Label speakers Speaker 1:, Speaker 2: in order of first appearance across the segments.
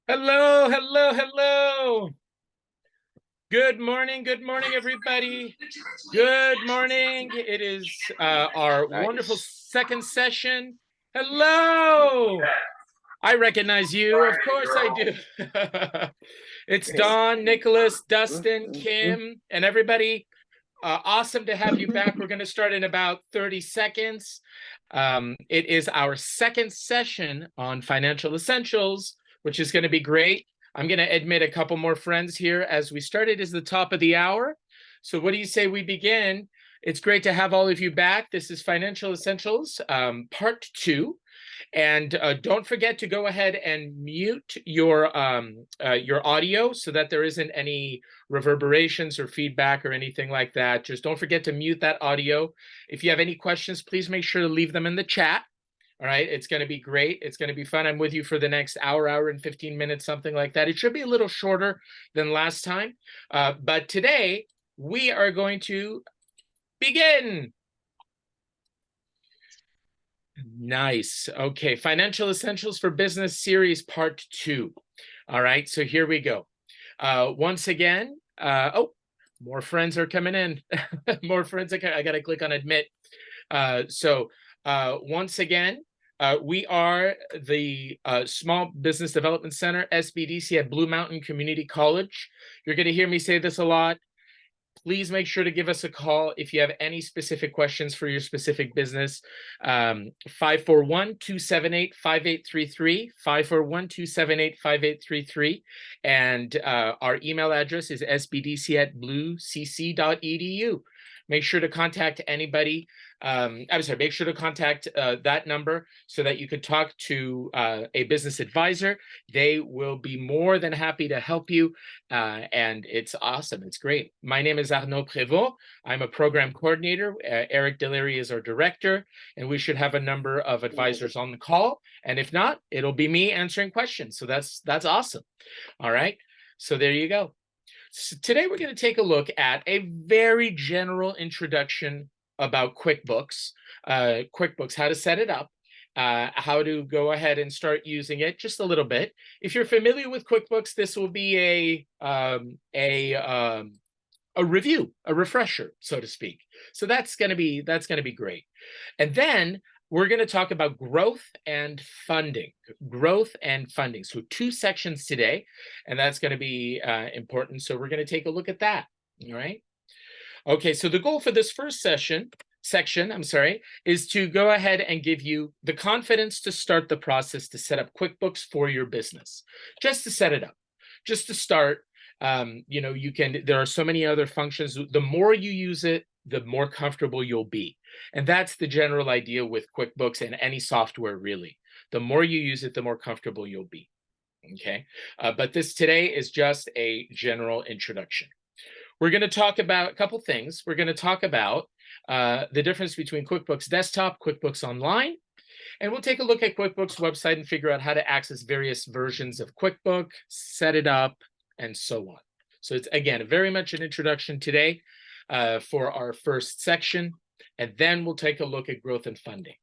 Speaker 1: Hello, hello, hello. Good morning, everybody. Good morning. It is our wonderful second session. Hello. I recognize you. Of course I do. It's Don, Nicholas, Dustin, Kim, and everybody. Awesome to have you back. We're going to start in about 30 seconds. It is our second session on financial essentials, which is going to be great. I'm going to admit a couple more friends here as we start. It is the top of the hour. So what do you say we begin? It's great to have all of you back. This is Financial Essentials, part 2. And don't forget to go ahead and mute your audio so that there isn't any reverberations or feedback or anything like that. Just don't forget to mute that audio. If you have any questions, please make sure to leave them in the chat. All right, it's going to be great. It's going to be fun. I'm with you for the next hour and 15 minutes, something like that. It should be a little shorter than last time. But today, we are going to begin. Nice. Okay, Financial Essentials for Business Series Part 2. All right, so here we go. Once again, more friends are coming in. More friends. I got to click on admit. Once again, we are the Small Business Development Center, SBDC, at Blue Mountain Community College. You're going to hear me say this a lot. Please make sure to give us a call if you have any specific questions for your specific business. 541-278-5833, 541-278-5833. And our email address is sbdc@bluecc.edu. Make sure to contact anybody. Make sure to contact that number so that you could talk to a business advisor. They will be more than happy to help you. And it's awesome. It's great. My name is Arnaud Prévost. I'm a program coordinator. Eric Delary is our director, and we should have a number of advisors on the call. And if not, it'll be me answering questions. So that's awesome. All right. So there you go. So today we're going to take a look at a very general introduction about QuickBooks. QuickBooks, how to set it up, how to go ahead and start using it just a little bit. If you're familiar with QuickBooks, this will be a review, a refresher, so to speak. So that's going to be great. And then we're going to talk about growth and funding. So 2 sections today, and that's going to be important. So we're going to take a look at that. All right. Okay, so the goal for this first section, is to go ahead and give you the confidence to start the process to set up QuickBooks for your business. Just to set it up, just to start. There are so many other functions. The more you use it, the more comfortable you'll be. And that's the general idea with QuickBooks and any software, really. The more you use it, the more comfortable you'll be. Okay, but this today is just a general introduction. We're going to talk about a couple things. We're going to talk about the difference between QuickBooks Desktop, QuickBooks Online, and we'll take a look at QuickBooks website and figure out how to access various versions of QuickBooks, set it up, and so on. So it's, again, very much an introduction today for our first section, and then we'll take a look at growth and funding.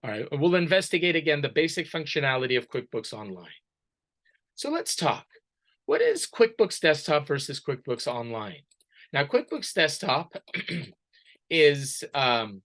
Speaker 1: All right, we'll investigate again the basic functionality of QuickBooks Online. So let's talk. What is QuickBooks Desktop versus QuickBooks Online? Now, QuickBooks Desktop is you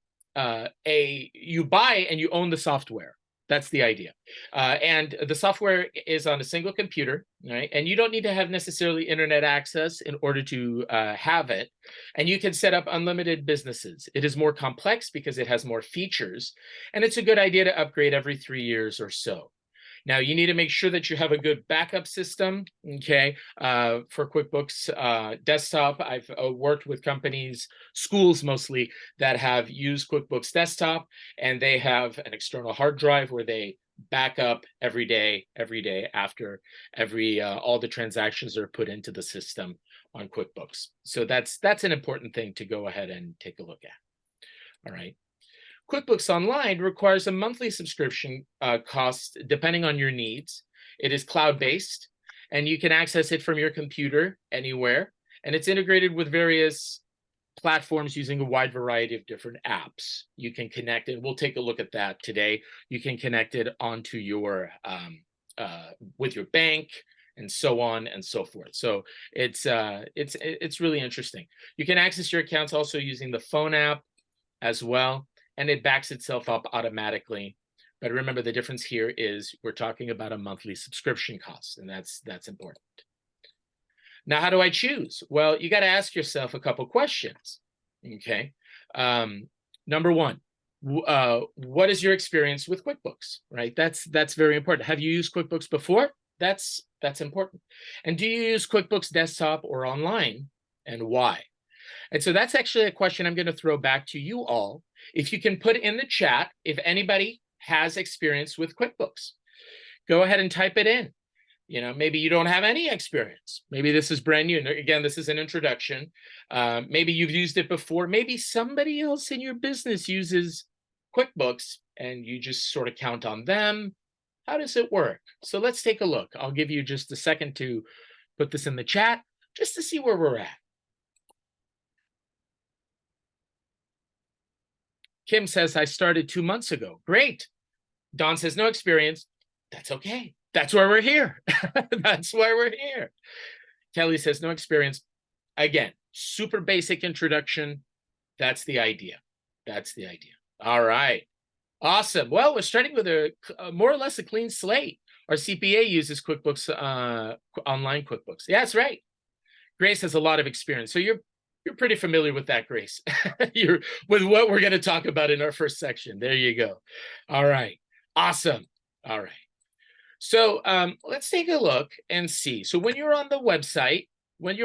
Speaker 1: buy and you own the software. That's the idea. And the software is on a single computer, right? And you don't need to have necessarily internet access in order to have it. And you can set up unlimited businesses. It is more complex because it has more features. And it's a good idea to upgrade every 3 years or so. Now, you need to make sure that you have a good backup system, okay, for QuickBooks Desktop. I've worked with companies, schools mostly, that have used QuickBooks Desktop, and they have an external hard drive where they back up every day after all the transactions are put into the system on QuickBooks. So that's an important thing to go ahead and take a look at. All right. QuickBooks Online requires a monthly subscription cost depending on your needs. It is cloud-based, and you can access it from your computer anywhere. And it's integrated with various platforms using a wide variety of different apps. You can connect it. We'll take a look at that today. You can connect it onto your with your bank, and so on and so forth. So it's really interesting. You can access your accounts also using the phone app as well, and it backs itself up automatically. But remember, the difference here is we're talking about a monthly subscription cost, and that's important. Now, how do I choose? Well, you got to ask yourself a couple questions. Okay. Number one, what is your experience with QuickBooks? Right. That's very important. Have you used QuickBooks before? That's important. And do you use QuickBooks desktop or online, and why? And so that's actually a question I'm going to throw back to you all. If you can put in the chat, if anybody has experience with QuickBooks, go ahead and type it in. You know, maybe you don't have any experience. Maybe this is brand new. Again, this is an introduction. Maybe you've used it before. Maybe somebody else in your business uses QuickBooks and you just sort of count on them. How does it work? So let's take a look. I'll give you just a second to put this in the chat just to see where we're at. Kim says, I started 2 months ago. Great. Don says, no experience. That's okay. That's why we're here. That's why we're here. Kelly says, no experience. Again, super basic introduction. That's the idea. That's the idea. All right. Awesome. Well, we're starting with a more or less a clean slate. Our CPA uses QuickBooks, online QuickBooks. Yeah, that's right. Grace has a lot of experience. So you're pretty familiar with that, Grace. You're with what we're going to talk about in our first section. There you go. All right. Awesome. All right. So let's take a look and see. So when you're on the website, let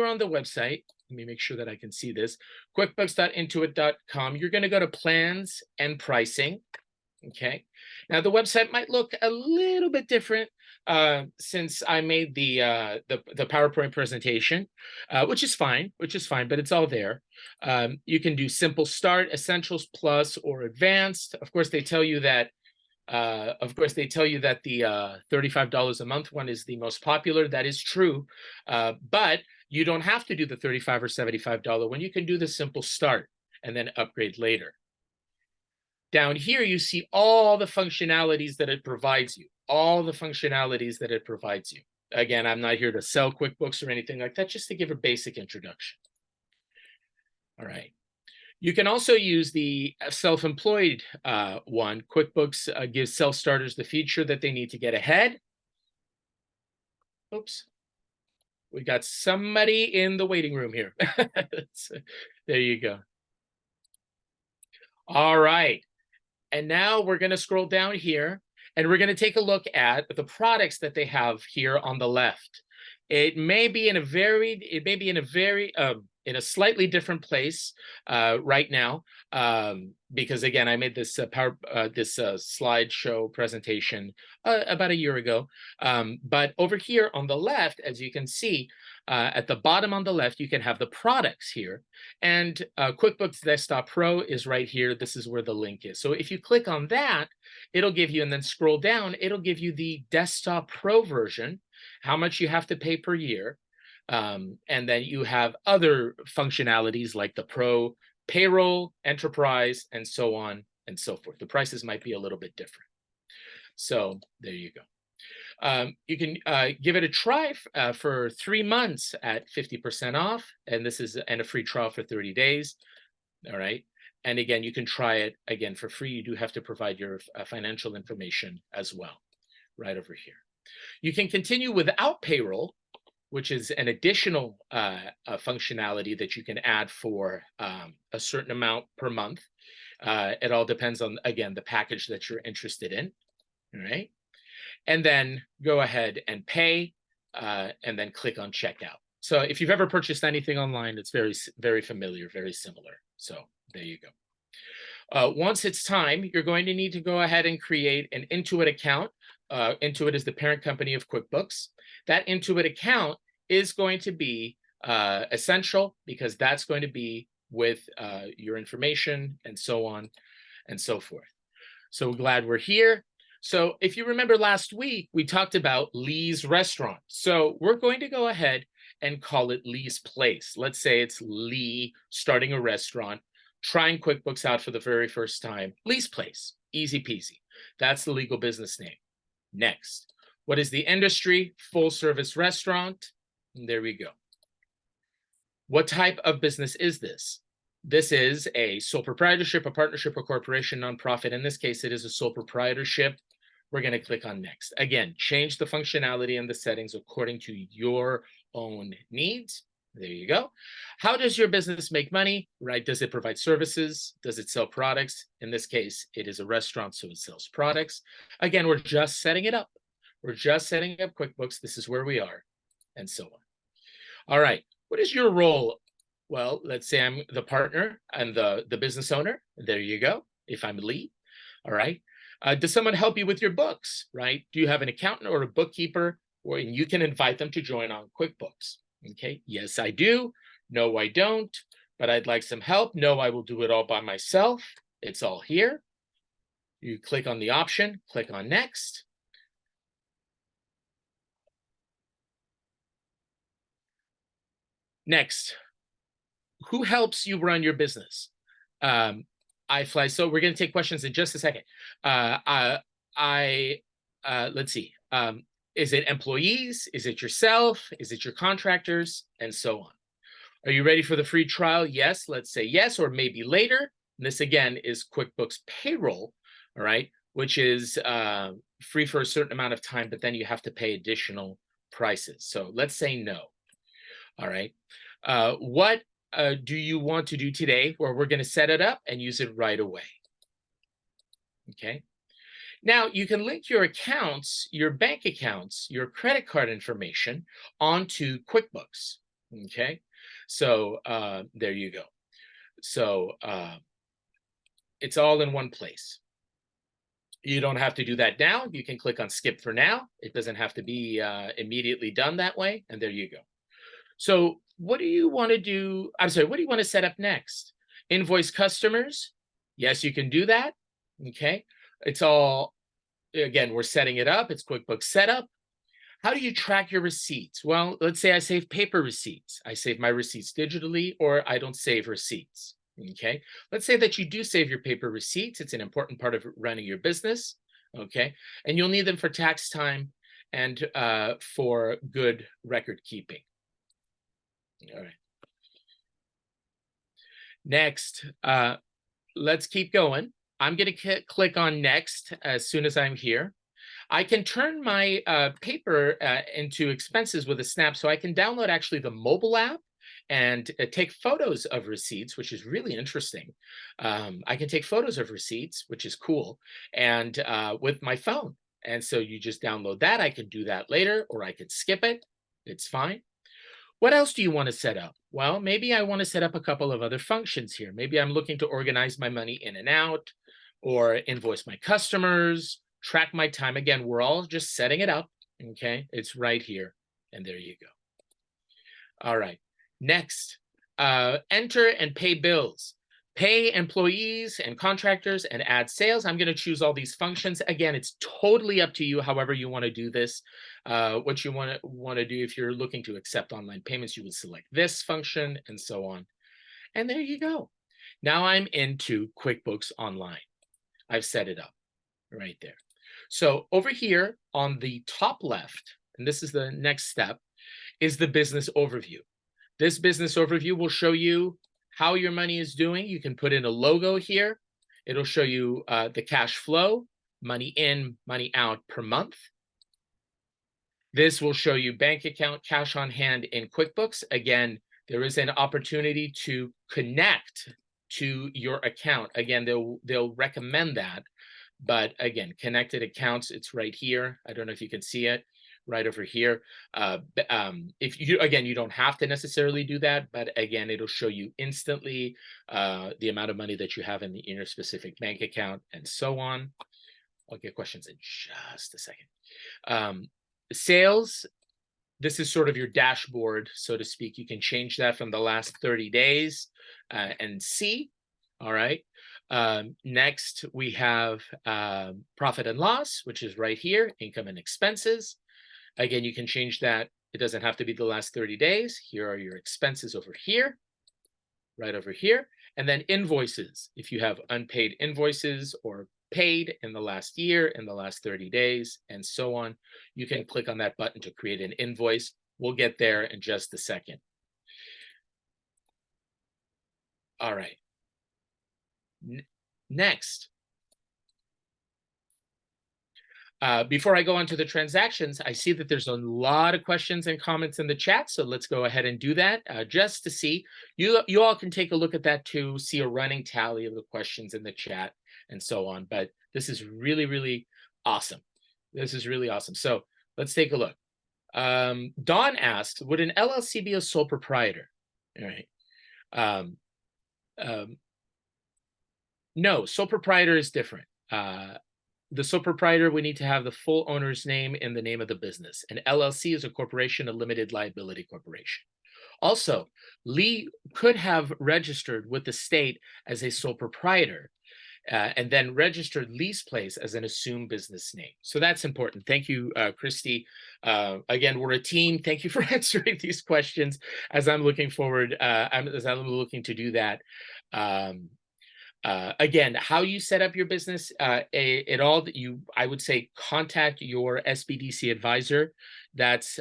Speaker 1: me make sure that I can see this, quickbooks.intuit.com, you're going to go to plans and pricing. Okay. Now the website might look a little bit different since I made the PowerPoint presentation, which is fine, but it's all there. You can do simple start, essentials, plus, or advanced. Of course, they tell you that the $35 a month one is the most popular. That is true, but you don't have to do the $35 or $75 one. You can do the simple start and then upgrade later. Down here, you see all the functionalities that it provides you. Again, I'm not here to sell QuickBooks or anything like that, just to give a basic introduction. All right. You can also use the self-employed one. QuickBooks gives self-starters the feature that they need to get ahead. Oops. We got somebody in the waiting room here. There you go. All right. And now we're going to scroll down here, and we're going to take a look at the products that they have here on the left. It may be in a slightly different place right now, because again, I made this slideshow presentation about a year ago. But over here on the left, as you can see, at the bottom on the left, you can have the products here, and QuickBooks Desktop Pro is right here. This is where the link is. So if you click on that, it'll give you, and then scroll down, it'll give you the Desktop Pro version, how much you have to pay per year. And then you have other functionalities like the Pro, Payroll, Enterprise, and so on and so forth. The prices might be a little bit different. So there you go. You can give it a try for 3 months at 50% off, and a free trial for 30 days. All right. And again, you can try it again for free. You do have to provide your financial information as well, right over here. You can continue without payroll, which is an additional functionality that you can add for a certain amount per month. It all depends on, again, the package that you're interested in. All right. And then go ahead and pay, and then click on checkout. So if you've ever purchased anything online, it's very, very familiar, very similar. So there you go. Once it's time, you're going to need to go ahead and create an Intuit account. Intuit is the parent company of QuickBooks. That Intuit account is going to be essential, because that's going to be with your information and so on and so forth. So glad we're here. So if you remember last week, we talked about Lee's Restaurant. So we're going to go ahead and call it Lee's Place. Let's say it's Lee starting a restaurant, trying QuickBooks out for the very first time. Lee's Place, easy peasy. That's the legal business name. Next, What is the industry? Full service restaurant. And there we go. What type of business is this? This is a sole proprietorship, a partnership, a corporation, nonprofit. In this case, it is a sole proprietorship. We're going to click on next. Again, change the functionality and the settings according to your own needs. There you go. How does your business make money, right? Does it provide services? Does it sell products? In this case, it is a restaurant, so it sells products. Again, we're just setting it up. We're just setting up QuickBooks. This is where we are, and so on. All right. What is your role? Well, let's say I'm the partner and the business owner. There you go. If I'm lead. All right. Does someone help you with your books, right? Do you have an accountant or a bookkeeper, and you can invite them to join on QuickBooks? Okay. Yes, I do. No, I don't. But I'd like some help. No, I will do it all by myself. It's all here. You click on the option, click on next. Next, who helps you run your business? iFly. So we're going to take questions in just a second. Let's see. Is it employees? Is it yourself? Is it your contractors? And so on. Are you ready for the free trial? Yes. Let's say yes, or maybe later. And this again is QuickBooks Payroll, all right, which is free for a certain amount of time, but then you have to pay additional prices. So let's say no. All right. What do you want to do today? Where we're going to set it up and use it right away. Okay. Now you can link your accounts, your bank accounts, your credit card information onto QuickBooks. Okay. So there you go. So it's all in one place. You don't have to do that now. You can click on skip for now. It doesn't have to be immediately done that way. And there you go. So what do you want to do? I'm sorry, what do you want to set up next? Invoice customers? Yes, you can do that. Okay. It's all, again, we're setting it up. It's QuickBooks setup. How do you track your receipts? Well, let's say I save paper receipts. I save my receipts digitally, or I don't save receipts. Okay. Let's say that you do save your paper receipts. It's an important part of running your business. Okay. And you'll need them for tax time and for good record keeping. All right. Next, let's keep going. I'm going to click on next as soon as I'm here. I can turn my paper into expenses with a snap, so I can download actually the mobile app and take photos of receipts, which is really interesting. I can take photos of receipts, which is cool, and with my phone. And so you just download that. I can do that later, or I could skip it. It's fine. What else do you want to set up? Well, maybe I want to set up a couple of other functions here. Maybe I'm looking to organize my money in and out, or invoice my customers, track my time. Again, we're all just setting it up. Okay, it's right here. And there you go. All right. Next, enter and pay bills. Pay employees and contractors and add sales. I'm going to choose all these functions. Again, it's totally up to you however you want to do this. What you want to do if you're looking to accept online payments, you would select this function and so on. And there you go. Now I'm into QuickBooks Online. I've set it up right there. So over here on the top left, and this is the next step, is the business overview. This business overview will show you how your money is doing. You can put in a logo here. It'll show you the cash flow, money in, money out per month. This will show you bank account, cash on hand in QuickBooks. Again, there is an opportunity to connect to your account. Again, they'll recommend that. But again, connected accounts, it's right here. I don't know if you can see it right over here. If you, again, you don't have to necessarily do that, but again, it'll show you instantly the amount of money that you have in your specific bank account and so on. I'll get questions in just a second. Sales, this is sort of your dashboard, so to speak. You can change that from the last 30 days and see. All right. Next, we have profit and loss, which is right here, income and expenses. Again, you can change that. It doesn't have to be the last 30 days. Here are your expenses over here, right over here. And then invoices. If you have unpaid invoices or paid in the last year, in the last 30 days, and so on. You can click on that button to create an invoice. We'll get there in just a second. All right. Next, before I go on to the transactions, I see that there's a lot of questions and comments in the chat, so let's go ahead and do that just to see. You all can take a look at that too, see a running tally of the questions in the chat and so on. But this is really, really awesome. This is really awesome. So let's take a look. Dawn asks, would an LLC be a sole proprietor? All right. No, sole proprietor is different. The sole proprietor, we need to have the full owner's name in the name of the business. An LLC is a corporation, a limited liability corporation. Also, Lee could have registered with the state as a sole proprietor and then registered Lee's Place as an assumed business name. So that's important. Thank you, Christy. Again, we're a team. Thank you for answering these questions as I'm looking forward, as I'm looking to do that. Again, how you set up your business, I would say contact your SBDC advisor. That's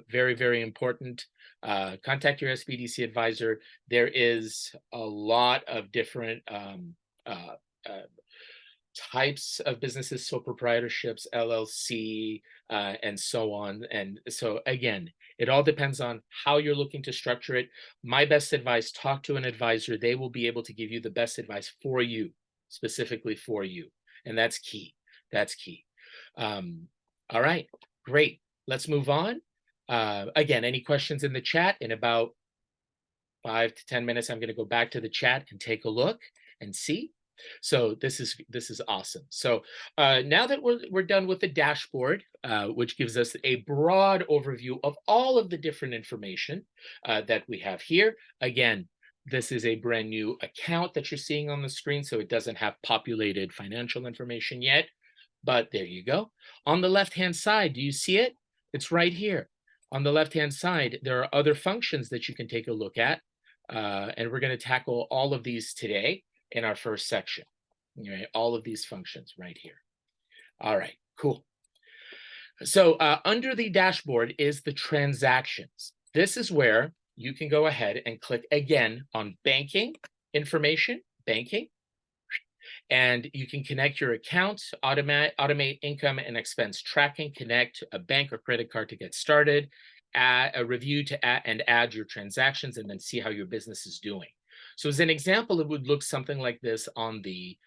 Speaker 1: very, very important. Contact your SBDC advisor. There is a lot of different types of businesses, sole proprietorships, LLC, and so on. And so again, it all depends on how you're looking to structure it. My best advice, talk to an advisor. They will be able to give you the best advice for you, specifically for you. And that's key. That's key. All right, great. Let's move on. Again, any questions in the chat? In about 5 to 10 minutes, I'm going to go back to the chat and take a look and see. So this is awesome. So now that we're done with the dashboard, which gives us a broad overview of all of the different information that we have here. Again, this is a brand new account that you're seeing on the screen, so it doesn't have populated financial information yet, but there you go. On the left-hand side, do you see it? It's right here. On the left-hand side, there are other functions that you can take a look at, and we're going to tackle all of these today in our first section. Right, all of these functions right here. All right, cool. So under the dashboard is the transactions. This is where you can go ahead and click again on banking information, banking, and you can connect your accounts, automate income and expense tracking, connect a bank or credit card to get started, add a review to add your transactions, and then see how your business is doing. So as an example, it would look something like this on the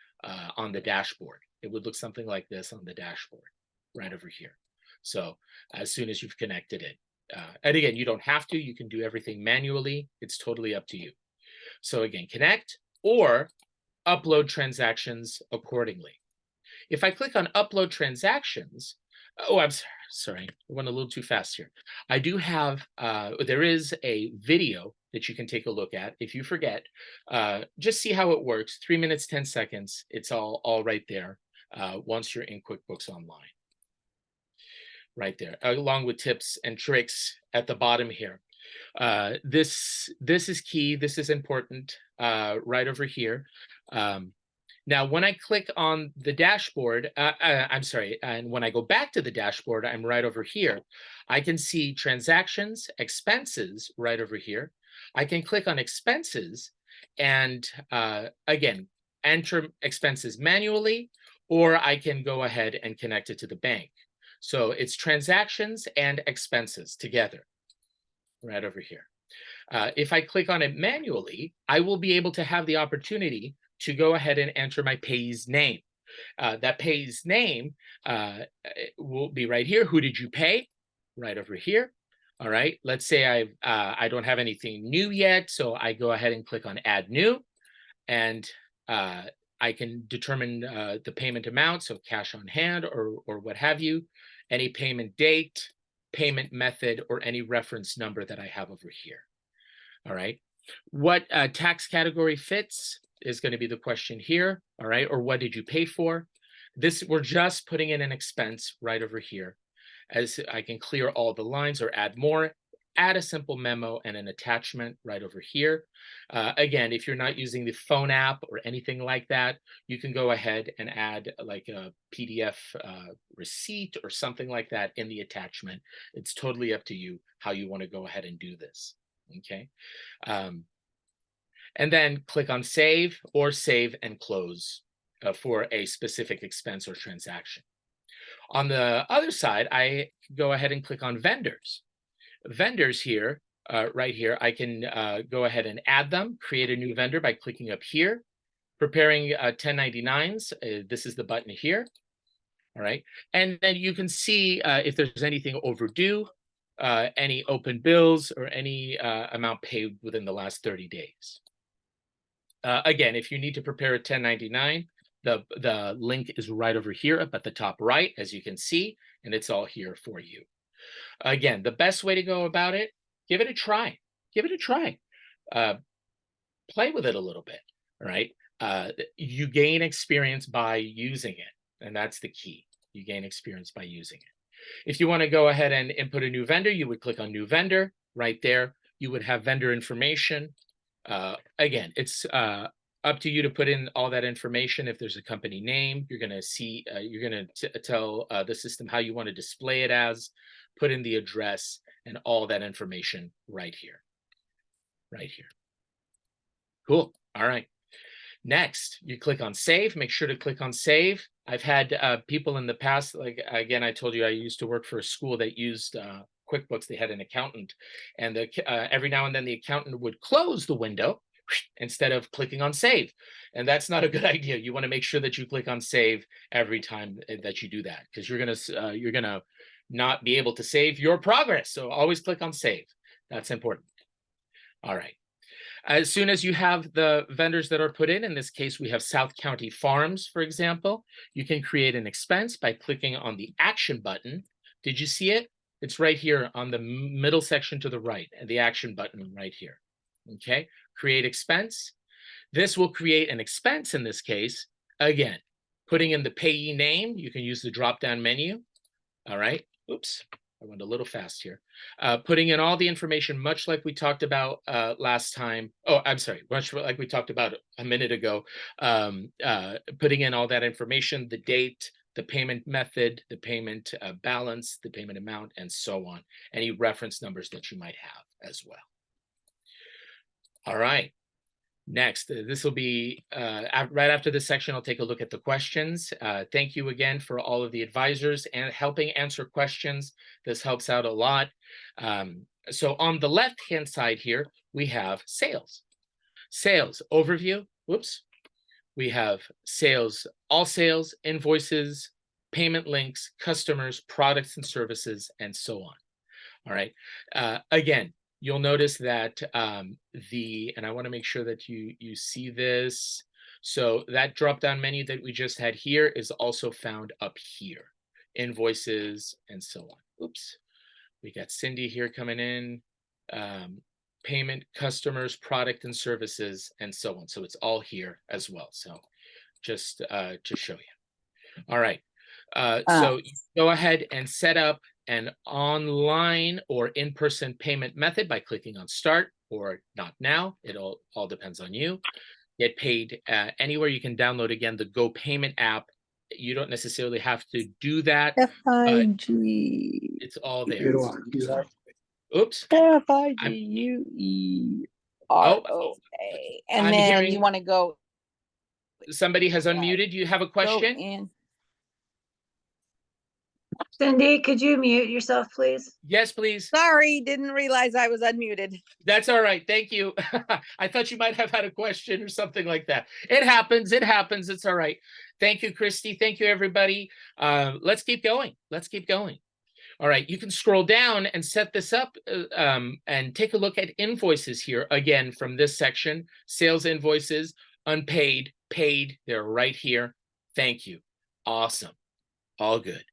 Speaker 1: dashboard. It would look something like this on the dashboard, right over here. So as soon as you've connected it, and again, you don't have to. You can do everything manually. It's totally up to you. So again, connect or upload transactions accordingly. If I click on upload transactions, oh, I'm sorry, I went a little too fast here. I do have, there is a video that you can take a look at. If you forget, just see how it works. 3 minutes, 10 seconds. It's all right there once you're in QuickBooks Online. Right there, along with tips and tricks at the bottom here. This is key. This is important right over here. Now, when I click on the dashboard, I'm sorry, and when I go back to the dashboard, I'm right over here. I can see transactions, expenses right over here. I can click on expenses and again, enter expenses manually, or I can go ahead and connect it to the bank. So it's transactions and expenses together right over here. If I click on it manually, I will be able to have the opportunity to go ahead and enter my payee's name. That payee's name will be right here. Who did you pay? Right over here. All right. Let's say I don't have anything new yet, so I go ahead and click on Add New, and I can determine the payment amount, so cash on hand or what have you, any payment date, payment method, or any reference number that I have over here. All right. What tax category fits is going to be the question here. All right. Or what did you pay for? This, we're just putting in an expense right over here. As I can clear all the lines or add more. add a simple memo and an attachment right over here. Again, if you're not using the phone app or anything like that, you can go ahead and add like a PDF receipt or something like that in the attachment. It's totally up to you how you want to go ahead and do this. Okay. And then click on save or save and close for a specific expense or transaction. On the other side, I go ahead and click on vendors. Vendors here, right here, I can go ahead and add them, create a new vendor by clicking up here. Preparing 1099s, this is the button here. All right, and then you can see if there's anything overdue, any open bills, or any amount paid within the last 30 days. Again, if you need to prepare a 1099, the link is right over here up at the top right, as you can see, and it's all here for you. Again, the best way to go about it, give it a try. Give it a try. Play with it a little bit, right? You gain experience by using it, and that's the key. You gain experience by using it. If you want to go ahead and input a new vendor, you would click on New Vendor right there. You would have vendor information. Again, it's up to you to put in all that information. If there's a company name, you're going to see, you're going to tell the system how you want to display it as, put in the address and all that information right here. Right here. Cool. All right. Next, you click on save. Make sure to click on save. I've had people in the past, like, again, I told you I used to work for a school that used QuickBooks. They had an accountant, and every now and then the accountant would close the window instead of clicking on save. And that's not a good idea. You want to make sure that you click on save every time that you do that, because you're gonna not be able to save your progress. So always click on save. That's important. All right. As soon as you have the vendors that are put in this case, we have South County Farms, for example, you can create an expense by clicking on the action button. Did you see it? It's right here on the middle section to the right, and the action button right here. Okay, create expense. This will create an expense in this case. Again, putting in the payee name, you can use the drop-down menu. All right, oops, I went a little fast here. Putting in all the information, much like we talked about last time. Oh, I'm sorry, much like we talked about a minute ago. Putting in all that information, the date, the payment method, the payment balance, the payment amount, and so on. Any reference numbers that you might have as well. All right. Next, this will be right after this section. I'll take a look at the questions. Thank you again for all of the advisors and helping answer questions. This helps out a lot. So on the left-hand side here, we have sales. Sales overview. Whoops. We have sales, all sales, invoices, payment links, customers, products and services, and so on. All right. Again, you'll notice that and I want to make sure that you see this. So that drop-down menu that we just had here is also found up here, invoices and so on. Oops, we got Cindy here coming in, payment, customers, product and services, and so on. So it's all here as well. So just to show you. All right. So you go ahead and set up an online or in-person payment method by clicking on start or not now. It all depends on you. Get paid anywhere. You can download, again, the Go Payment app. You don't necessarily have to do that.
Speaker 2: FIG.
Speaker 1: It's all there. Oops.
Speaker 2: FIGUEROA. And
Speaker 1: I'm
Speaker 2: then
Speaker 1: hearing
Speaker 2: you want to go.
Speaker 1: Somebody has unmuted. You have a question?
Speaker 3: Cindy, could you mute yourself, please?
Speaker 1: Yes, please.
Speaker 2: Sorry, didn't realize I was unmuted.
Speaker 1: That's all right. Thank you. I thought you might have had a question or something like that. It happens. It happens. It's all right. Thank you, Christy. Thank you, everybody. Let's keep going. Let's keep going. All right. You can scroll down and set this up and take a look at invoices here. Again, from this section, sales invoices, unpaid, paid. They're right here. Thank you. Awesome. All good.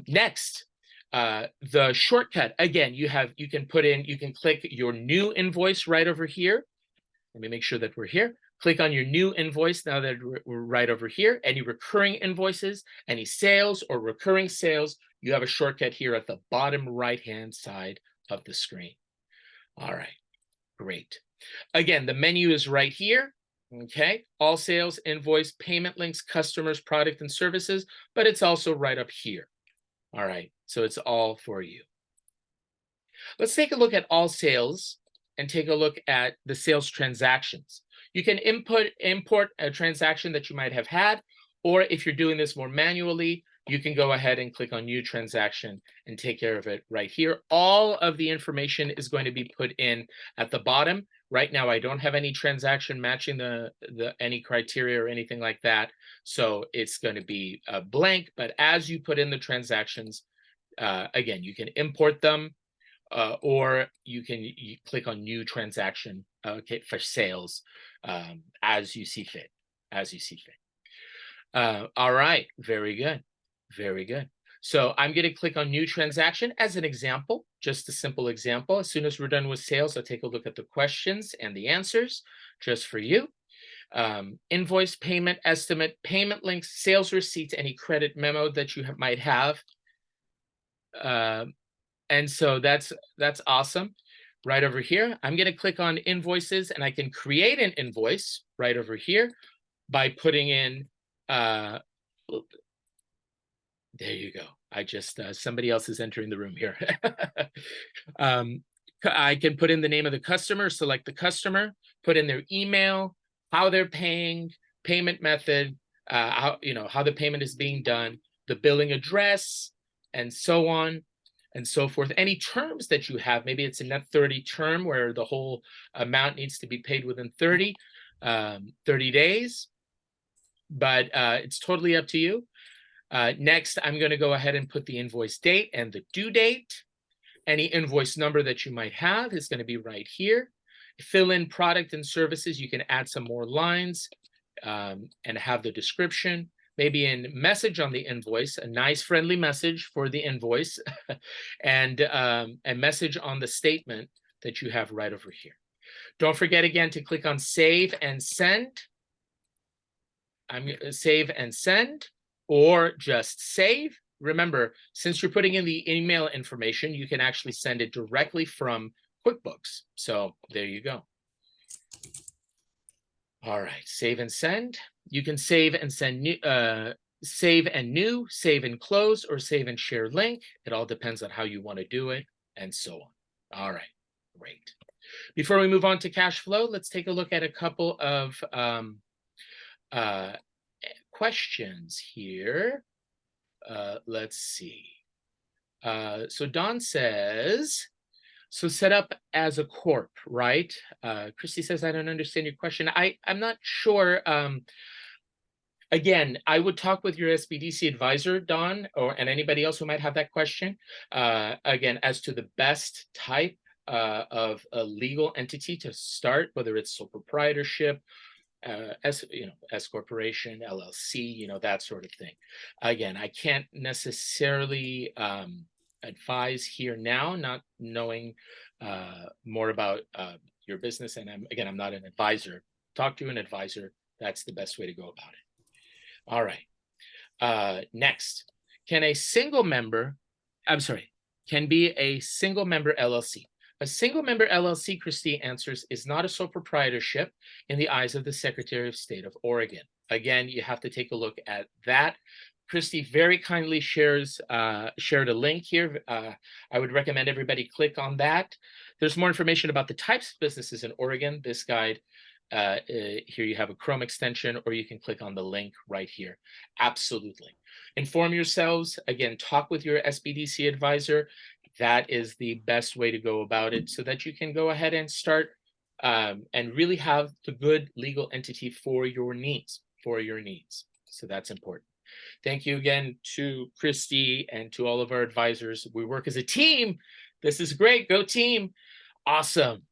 Speaker 1: Next, the shortcut, again, you can click your new invoice right over here. Let me make sure that we're here. Click on your new invoice now that we're right over here. Any recurring invoices, any sales or recurring sales, you have a shortcut here at the bottom right-hand side of the screen. All right, great. Again, the menu is right here. Okay, all sales, invoice, payment links, customers, product, and services, but it's also right up here. All right, so it's all for you. Let's take a look at all sales and take a look at the sales transactions. You can import a transaction that you might have had, or if you're doing this more manually, you can go ahead and click on new transaction and take care of it right here. All of the information is going to be put in at the bottom. Right now, I don't have any transaction matching any criteria or anything like that. So it's going to be blank, but as you put in the transactions, again, you can import them, or you click on new transaction for sales as you see fit, all right, very good. Very good. So I'm going to click on new transaction as an example, just a simple example. As soon as we're done with sales, I'll take a look at the questions and the answers just for you. Invoice, payment, estimate, payment links, sales receipts, any credit memo that you might have. And so that's awesome. Right over here, I'm going to click on invoices, and I can create an invoice right over here by putting in there you go. I just, somebody else is entering the room here. I can put in the name of the customer, select the customer, put in their email, how they're paying, payment method, how the payment is being done, the billing address, and so on and so forth. Any terms that you have, maybe it's a net 30 term where the whole amount needs to be paid within 30 days, but it's totally up to you. Next, I'm going to go ahead and put the invoice date and the due date. Any invoice number that you might have is going to be right here. Fill in product and services. You can add some more lines and have the description. Maybe in message on the invoice, a nice friendly message for the invoice, and a message on the statement that you have right over here. Don't forget again to click on save and send. I'm going to save and send. Or just save. Remember, since you're putting in the email information, you can actually send it directly from QuickBooks. So there you go. All right, save and send. You can save and send new, save and new, save and close, or save and share link. It all depends on how you want to do it, and so on. All right, great. Before we move on to cash flow, let's take a look at a couple of questions here. Let's see. So Don says, so set up as a corp, right? Christy says, I don't understand your question. I'm not sure. Again, I would talk with your SBDC advisor, Don, and anybody else who might have that question. Again, as to the best type of a legal entity to start, whether it's sole proprietorship, S corporation, LLC, that sort of thing. Again, I can't necessarily advise here now, not knowing more about your business. And I'm not an advisor. Talk to an advisor. That's the best way to go about it. All right. Next, can be a single member LLC? A single member LLC, Christy answers, is not a sole proprietorship in the eyes of the Secretary of State of Oregon. Again, you have to take a look at that. Christy very kindly shared a link here. I would recommend everybody click on that. There's more information about the types of businesses in Oregon. This guide, here you have a Chrome extension, or you can click on the link right here. Absolutely. Inform yourselves. Again, talk with your SBDC advisor. That is the best way to go about it, so that you can go ahead and start and really have the good legal entity for your needs. So that's important. Thank you again to Christy and to all of our advisors. We work as a team. This is great. Go team. Awesome.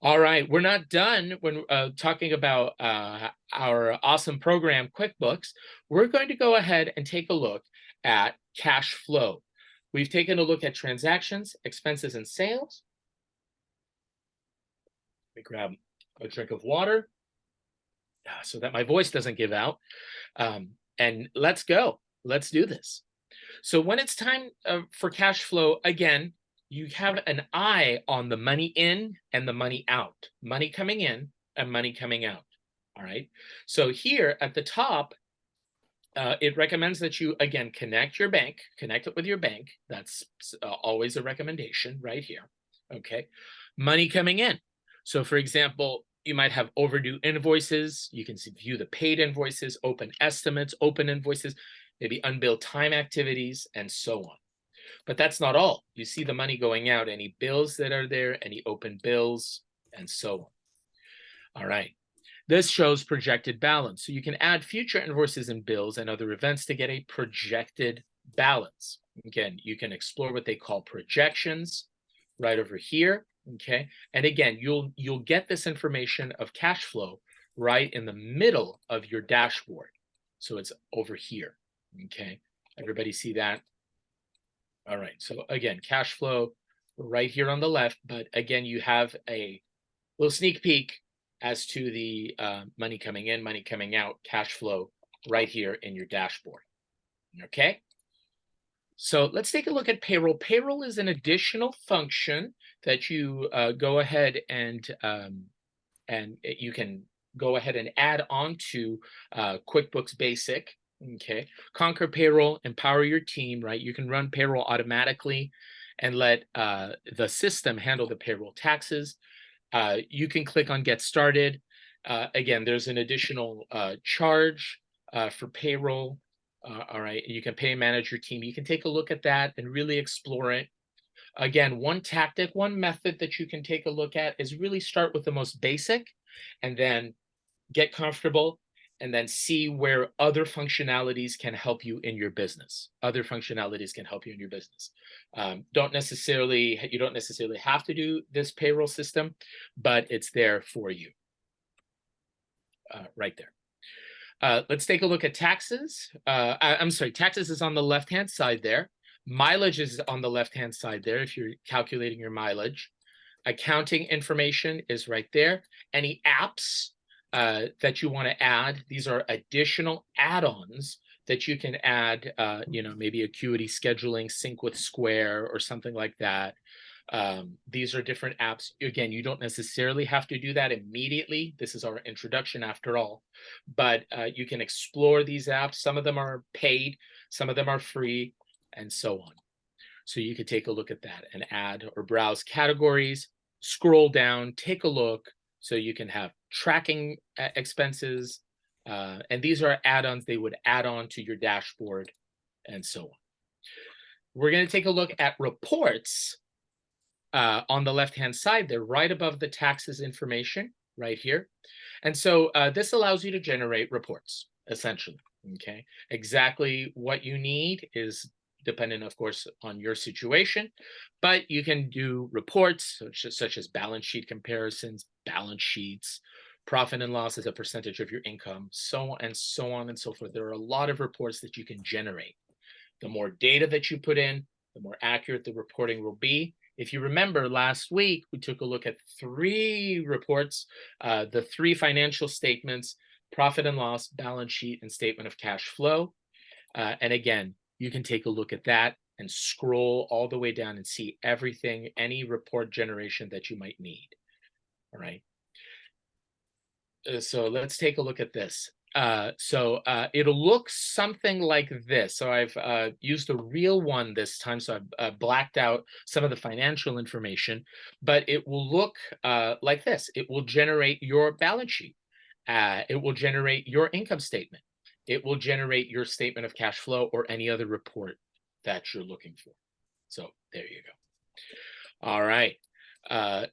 Speaker 1: All right. We're not done when talking about our awesome program, QuickBooks. We're going to go ahead and take a look at cash flow. We've taken a look at transactions, expenses, and sales. Let me grab a drink of water so that my voice doesn't give out. And let's go. Let's do this. So when it's time for cash flow, again, you have an eye on the money in and the money out, money coming in and money coming out. All right. So here at the top, it recommends that you, again, connect it with your bank. That's always a recommendation right here. Okay. Money coming in. So for example, you might have overdue invoices. You can view the paid invoices, open estimates, open invoices, maybe unbilled time activities, and so on. But that's not all. You see the money going out, any bills that are there, any open bills, and so on. All right. This shows projected balance. So you can add future invoices and bills and other events to get a projected balance. Again, you can explore what they call projections right over here. Okay. And again, you'll get this information of cash flow right in the middle of your dashboard. So it's over here. Okay. Everybody see that? All right. So again, cash flow right here on the left. But again, you have a little sneak peek as to the money coming in, money coming out, cash flow right here in your dashboard. Okay. So let's take a look at payroll. Payroll is an additional function that you go ahead and you can go ahead and add on to QuickBooks Basic. Okay. Conquer payroll, empower your team, right? You can run payroll automatically and let the system handle the payroll taxes. You can click on Get Started. Again, there's an additional charge for payroll. All right, you can pay and manage your team. You can take a look at that and really explore it. Again, one tactic, one method that you can take a look at is really start with the most basic and then get comfortable and then see where other functionalities can help you in your business. Other functionalities can help you in your business. You don't necessarily have to do this payroll system, but it's there for you. Right there. Let's take a look at taxes. I'm sorry, taxes is on the left-hand side there. Mileage is on the left-hand side there if you're calculating your mileage. Accounting information is right there. Any apps that you want to add, these are additional add-ons that you can add, maybe Acuity scheduling, sync with Square or something like that. These are different apps. Again, you don't necessarily have to do that immediately. This is our introduction after all, but you can explore these apps. Some of them are paid, some of them are free, and so on. So you could take a look at that and add or browse categories, scroll down, take a look, so you can have tracking expenses. And these are add-ons they would add on to your dashboard and so on. We're going to take a look at reports on the left-hand side. They're right above the taxes information right here. And so this allows you to generate reports, essentially. Okay, exactly what you need is dependent, of course, on your situation, but you can do reports such as balance sheet comparisons, balance sheets, profit and loss as a percentage of your income, so on and so on and so forth. There are a lot of reports that you can generate. The more data that you put in, the more accurate the reporting will be. If you remember last week, we took a look at 3 reports, the 3 financial statements, profit and loss, balance sheet, and statement of cash flow. And again, you can take a look at that and scroll all the way down and see everything, any report generation that you might need. All right. So let's take a look at this. It'll look something like this. So I've used a real one this time. So I've blacked out some of the financial information, but it will look like this. It will generate your balance sheet. It will generate your income statement. It will generate your statement of cash flow or any other report that you're looking for. So there you go. All right.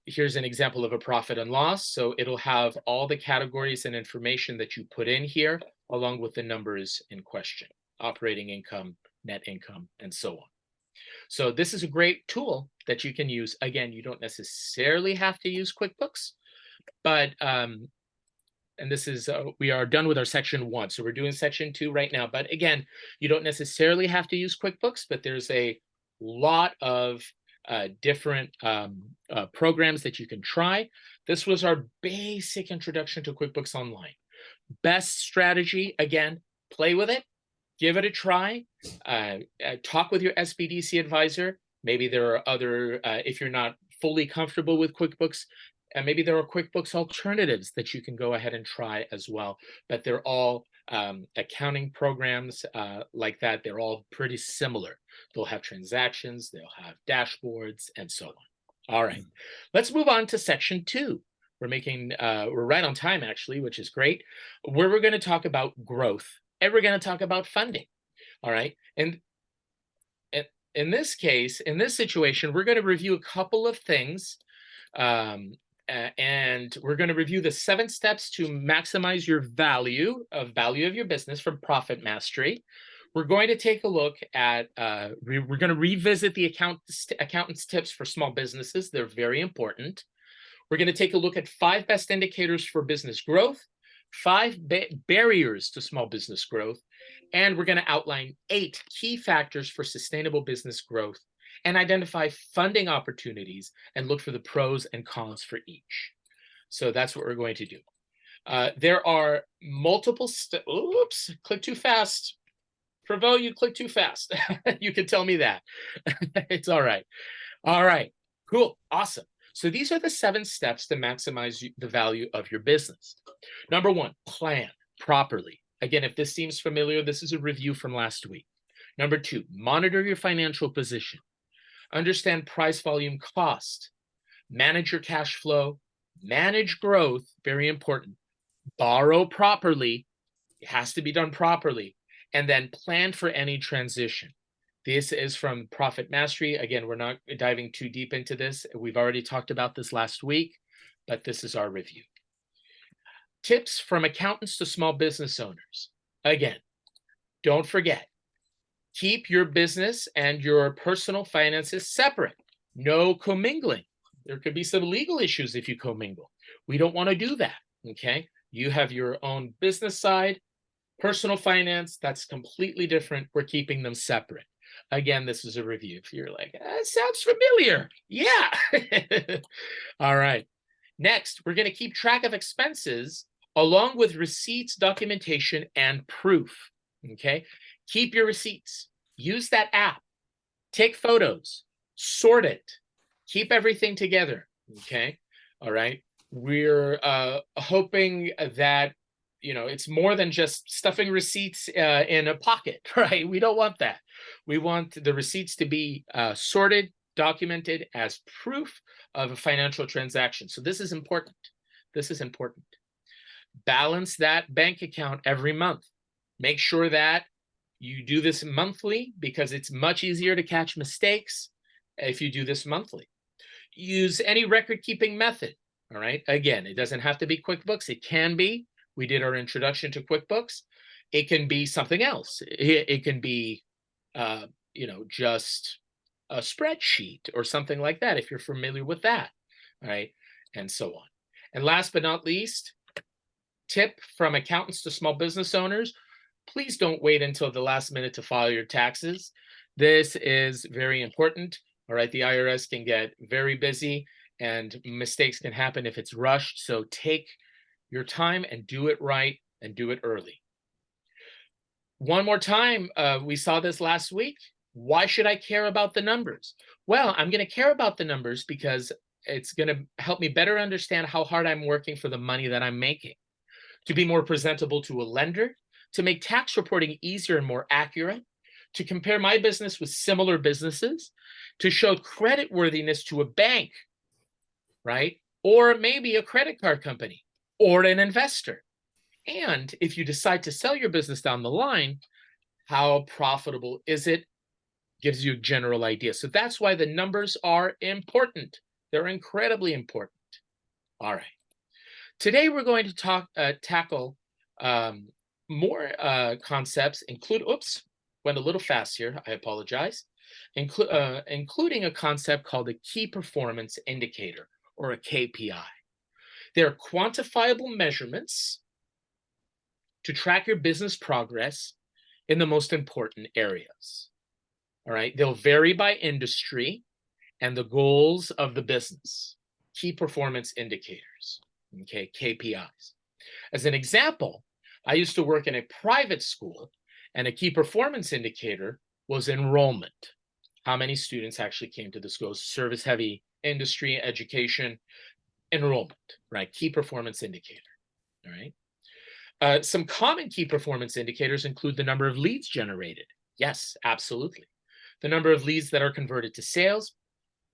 Speaker 1: Here's an example of a profit and loss. So it'll have all the categories and information that you put in here, along with the numbers in question, operating income, net income, and so on. So this is a great tool that you can use. Again, you don't necessarily have to use QuickBooks, but and this is, we are done with our section 1. So we're doing section 2 right now. But again, you don't necessarily have to use QuickBooks, but there's a lot of different programs that you can try. This was our basic introduction to QuickBooks Online. Best strategy, again, play with it, give it a try, talk with your SBDC advisor, Maybe there are other, if you're not fully comfortable with QuickBooks, maybe there are QuickBooks alternatives that you can go ahead and try as well. But they're all accounting programs like that. They're all pretty similar. They'll have transactions, they'll have dashboards, and so on. All right, let's move on to section 2. We're right on time actually, which is great, where we're going to talk about growth and we're going to talk about funding. All right, and in this case, in this situation, we're going to review a couple of things, and we're going to review the 7 steps to maximize your value of your business from Profit Mastery. We're going to take a look at, we're going to revisit the accountant's tips for small businesses. They're very important. We're going to take a look at 5 best indicators for business growth, 5 barriers to small business growth, and we're going to outline 8 key factors for sustainable business growth and identify funding opportunities and look for the pros and cons for each. So that's what we're going to do. There are multiple oops, click too fast. Provo, you click too fast. You can tell me that. It's all right. All right, cool, awesome. So these are the 7 steps to maximize the value of your business. Number 1, plan properly. Again, if this seems familiar, this is a review from last week. Number 2, monitor your financial position. Understand price, volume, cost. Manage your cash flow. Manage growth, very important. Borrow properly. It has to be done properly. And then plan for any transition. This is from Profit Mastery. Again, we're not diving too deep into this. We've already talked about this last week, but this is our review. Tips from accountants to small business owners. Again, don't forget, keep your business and your personal finances separate. No commingling. There could be some legal issues if you commingle. We don't want to do that, okay? You have your own business side. Personal finance, that's completely different. We're keeping them separate. Again, this is a review. If you're like, that sounds familiar. Yeah. All right. Next, we're going to keep track of expenses along with receipts, documentation, and proof. Okay. Keep your receipts. Use that app. Take photos. Sort it. Keep everything together. Okay. All right. We're hoping that it's more than just stuffing receipts in a pocket, right? We don't want that. We want the receipts to be sorted, documented as proof of a financial transaction. So this is important. This is important. Balance that bank account every month. Make sure that you do this monthly because it's much easier to catch mistakes if you do this monthly. Use any record-keeping method, all right? Again, it doesn't have to be QuickBooks. It can be. We did our introduction to QuickBooks. It can be something else. It can be, just a spreadsheet or something like that, if you're familiar with that, all right, and so on. And last but not least, tip from accountants to small business owners, please don't wait until the last minute to file your taxes. This is very important, all right? The IRS can get very busy and mistakes can happen if it's rushed, so take your time and do it right and do it early. One more time, we saw this last week. Why should I care about the numbers? Well, I'm going to care about the numbers because it's going to help me better understand how hard I'm working for the money that I'm making, to be more presentable to a lender, to make tax reporting easier and more accurate, to compare my business with similar businesses, to show creditworthiness to a bank, right? Or maybe a credit card company, or an investor. And if you decide to sell your business down the line, how profitable is it? Gives you a general idea. So that's why the numbers are important. They're incredibly important. All right. Today we're going to tackle more concepts, went a little fast here, I apologize, including a concept called a key performance indicator, or a KPI. They're quantifiable measurements to track your business progress in the most important areas. All right, they'll vary by industry and the goals of the business. Key performance indicators, okay, KPIs. As an example, I used to work in a private school, and a key performance indicator was enrollment. how many students actually came to the school. Service heavy industry, education, enrollment, right? Key performance indicator, all right? Some common key performance indicators include the number of leads generated. Yes, absolutely. The number of leads that are converted to sales.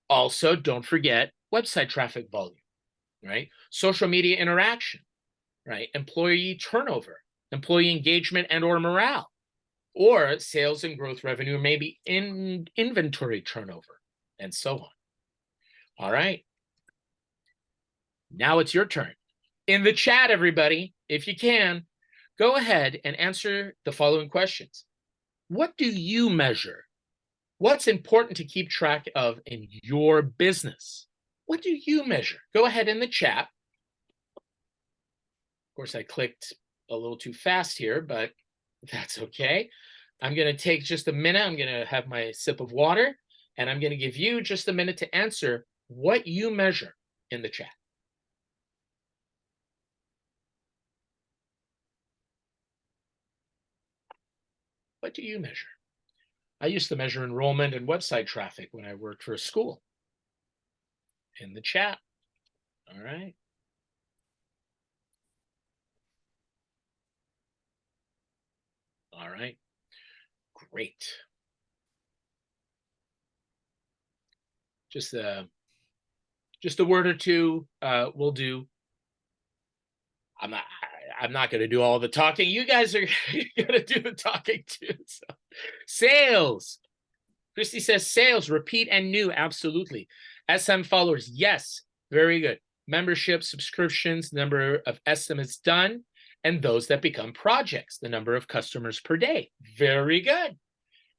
Speaker 1: Also, don't forget website traffic volume, right? Social media interaction, right? Employee turnover, employee engagement and or morale, or sales and growth revenue, maybe in inventory turnover, and so on. All right. Now it's your turn. In the chat, everybody, if you can, go ahead and answer the following questions. What do you measure? What's important to keep track of in your business? What do you measure? Go ahead in the chat. Of course, I clicked a little too fast here, but that's okay. I'm going to take just a minute. I'm going to have my sip of water, and I'm going to give you just a minute to answer what you measure in the chat. What do you measure? I used to measure enrollment and website traffic when I worked for a school. In the chat. All right. All right. Great. Just a word or two will do. I'm not going to do all the talking. You guys are going to do the talking too. So. Sales. Christy says sales, repeat and new. Absolutely. SM followers. Yes. Very good. Membership, subscriptions, number of estimates done, and those that become projects, the number of customers per day. Very good.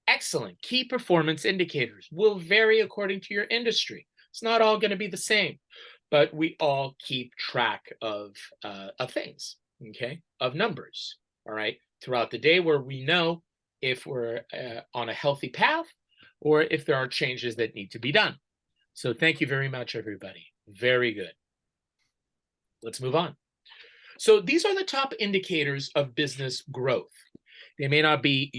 Speaker 1: Excellent. Key performance indicators will vary according to your industry. It's not all going to be the same, but we all keep track of things, okay, of numbers, all right, throughout the day, where we know if we're on a healthy path or if there are changes that need to be done. So thank you very much, everybody. Very good. Let's move on. So these are the top indicators of business growth. They may not be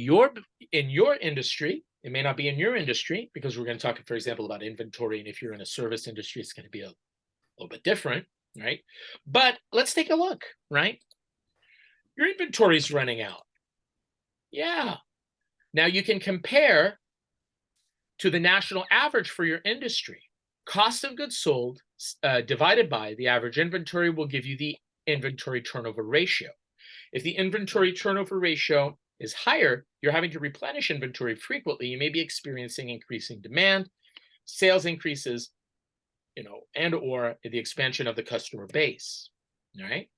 Speaker 1: in your industry. It may not be in your industry, because we're going to talk, for example, about inventory. And if you're in a service industry, it's going to be a little bit different, right? But let's take a look, right? Your inventory is running out. Yeah. Now you can compare to the national average for your industry. Cost of goods sold divided by the average inventory will give you the inventory turnover ratio. If the inventory turnover ratio is higher, you're having to replenish inventory frequently. You may be experiencing increasing demand, sales increases, and or the expansion of the customer base. All right.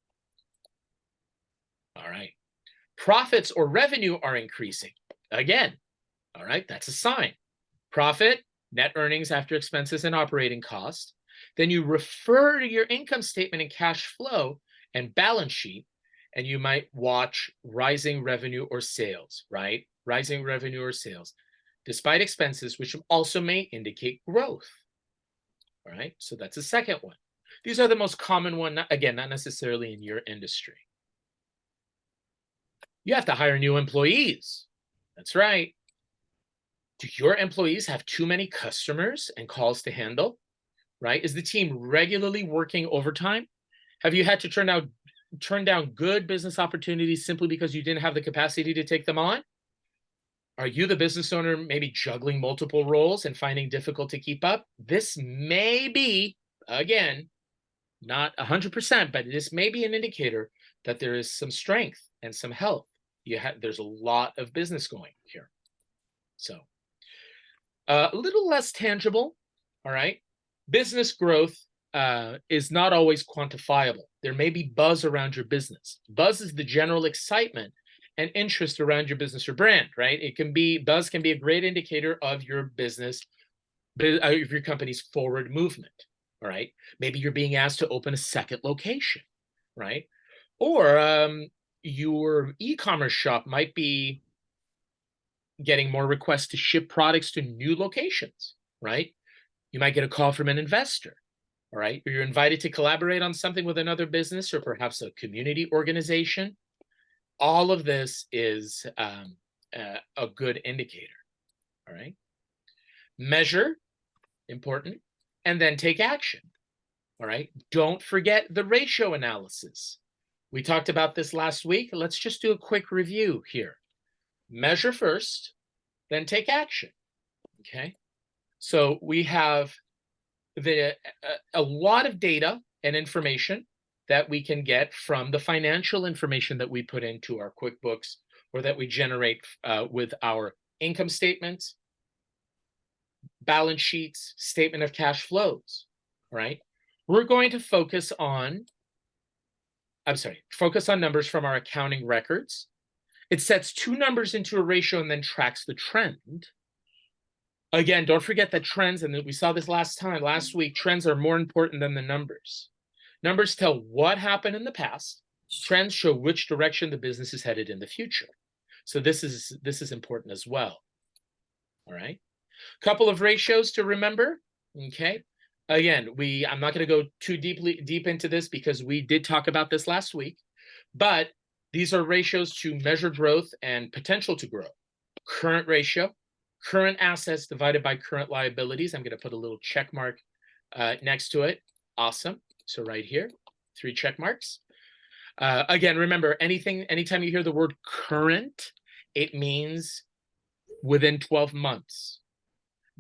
Speaker 1: All right. Profits or revenue are increasing. Again, all right, that's a sign. Profit, net earnings after expenses and operating costs. Then you refer to your income statement and cash flow and balance sheet, and you might watch rising revenue or sales, right? Rising revenue or sales, despite expenses, which also may indicate growth. All right, so that's the second one. These are the most common one, again, not necessarily in your industry. You have to hire new employees. That's right. Do your employees have too many customers and calls to handle, right? Is the team regularly working overtime? Have you had to turn down good business opportunities simply because you didn't have the capacity to take them on? Are you, the business owner, maybe juggling multiple roles and finding difficult to keep up? This may be, again, not 100%, but this may be an indicator that there is some strength and some health. There's a lot of business going here. So a little less tangible, all right? Business growth is not always quantifiable. There may be buzz around your business. Buzz is the general excitement and interest around your business or brand, right? Buzz can be a great indicator of your business, of your company's forward movement, all right? Maybe you're being asked to open a second location, right? Or your e-commerce shop might be getting more requests to ship products to new locations, right? You might get a call from an investor, all right? Or you're invited to collaborate on something with another business or perhaps a community organization. All of this is a good indicator, all right? Measure, important, and then take action. All right. Don't forget the ratio analysis. We talked about this last week. Let's just do a quick review here. Measure first, then take action. Okay. So we have a lot of data and information that we can get from the financial information that we put into our QuickBooks or that we generate with our income statements, balance sheets, statement of cash flows, right? We're going to focus on numbers from our accounting records. It sets two numbers into a ratio and then tracks the trend. Again, don't forget that trends, and we saw this last week, trends are more important than the numbers. Numbers tell what happened in the past. Trends show which direction the business is headed in the future. So this is important as well. All right. Couple of ratios to remember. Okay. Again, I'm not going to go too deep into this because we did talk about this last week, but these are ratios to measure growth and potential to grow. Current ratio, current assets divided by current liabilities. I'm going to put a little check mark next to it. Awesome. So right here, 3 check marks. Again, remember, anytime you hear the word current, it means within 12 months.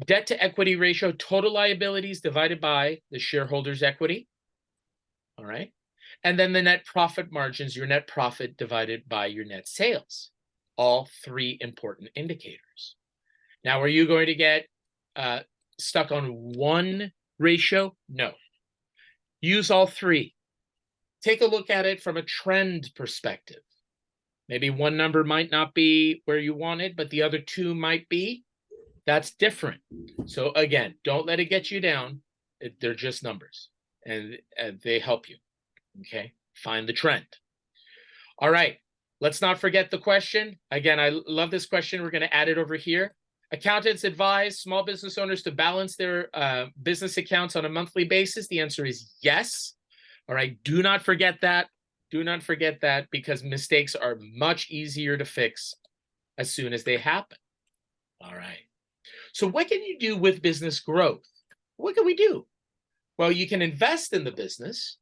Speaker 1: Debt to equity ratio, total liabilities divided by the shareholders' equity. All right. And then the net profit margins, your net profit divided by your net sales. All 3 important indicators. Now, are you going to get stuck on one ratio? No. Use all 3. Take a look at it from a trend perspective. Maybe one number might not be where you want it, but the other 2 might be. That's different. So again, don't let it get you down. They're just numbers, and they help you. Okay, find the trend. All right, let's not forget the question. Again, I love this question. We're going to add it over here. Accountants advise small business owners to balance their business accounts on a monthly basis. The answer is yes. All right, do not forget that. Do not forget that, because mistakes are much easier to fix as soon as they happen. All right. So what can you do with business growth? What can we do? Well, you can invest in the business.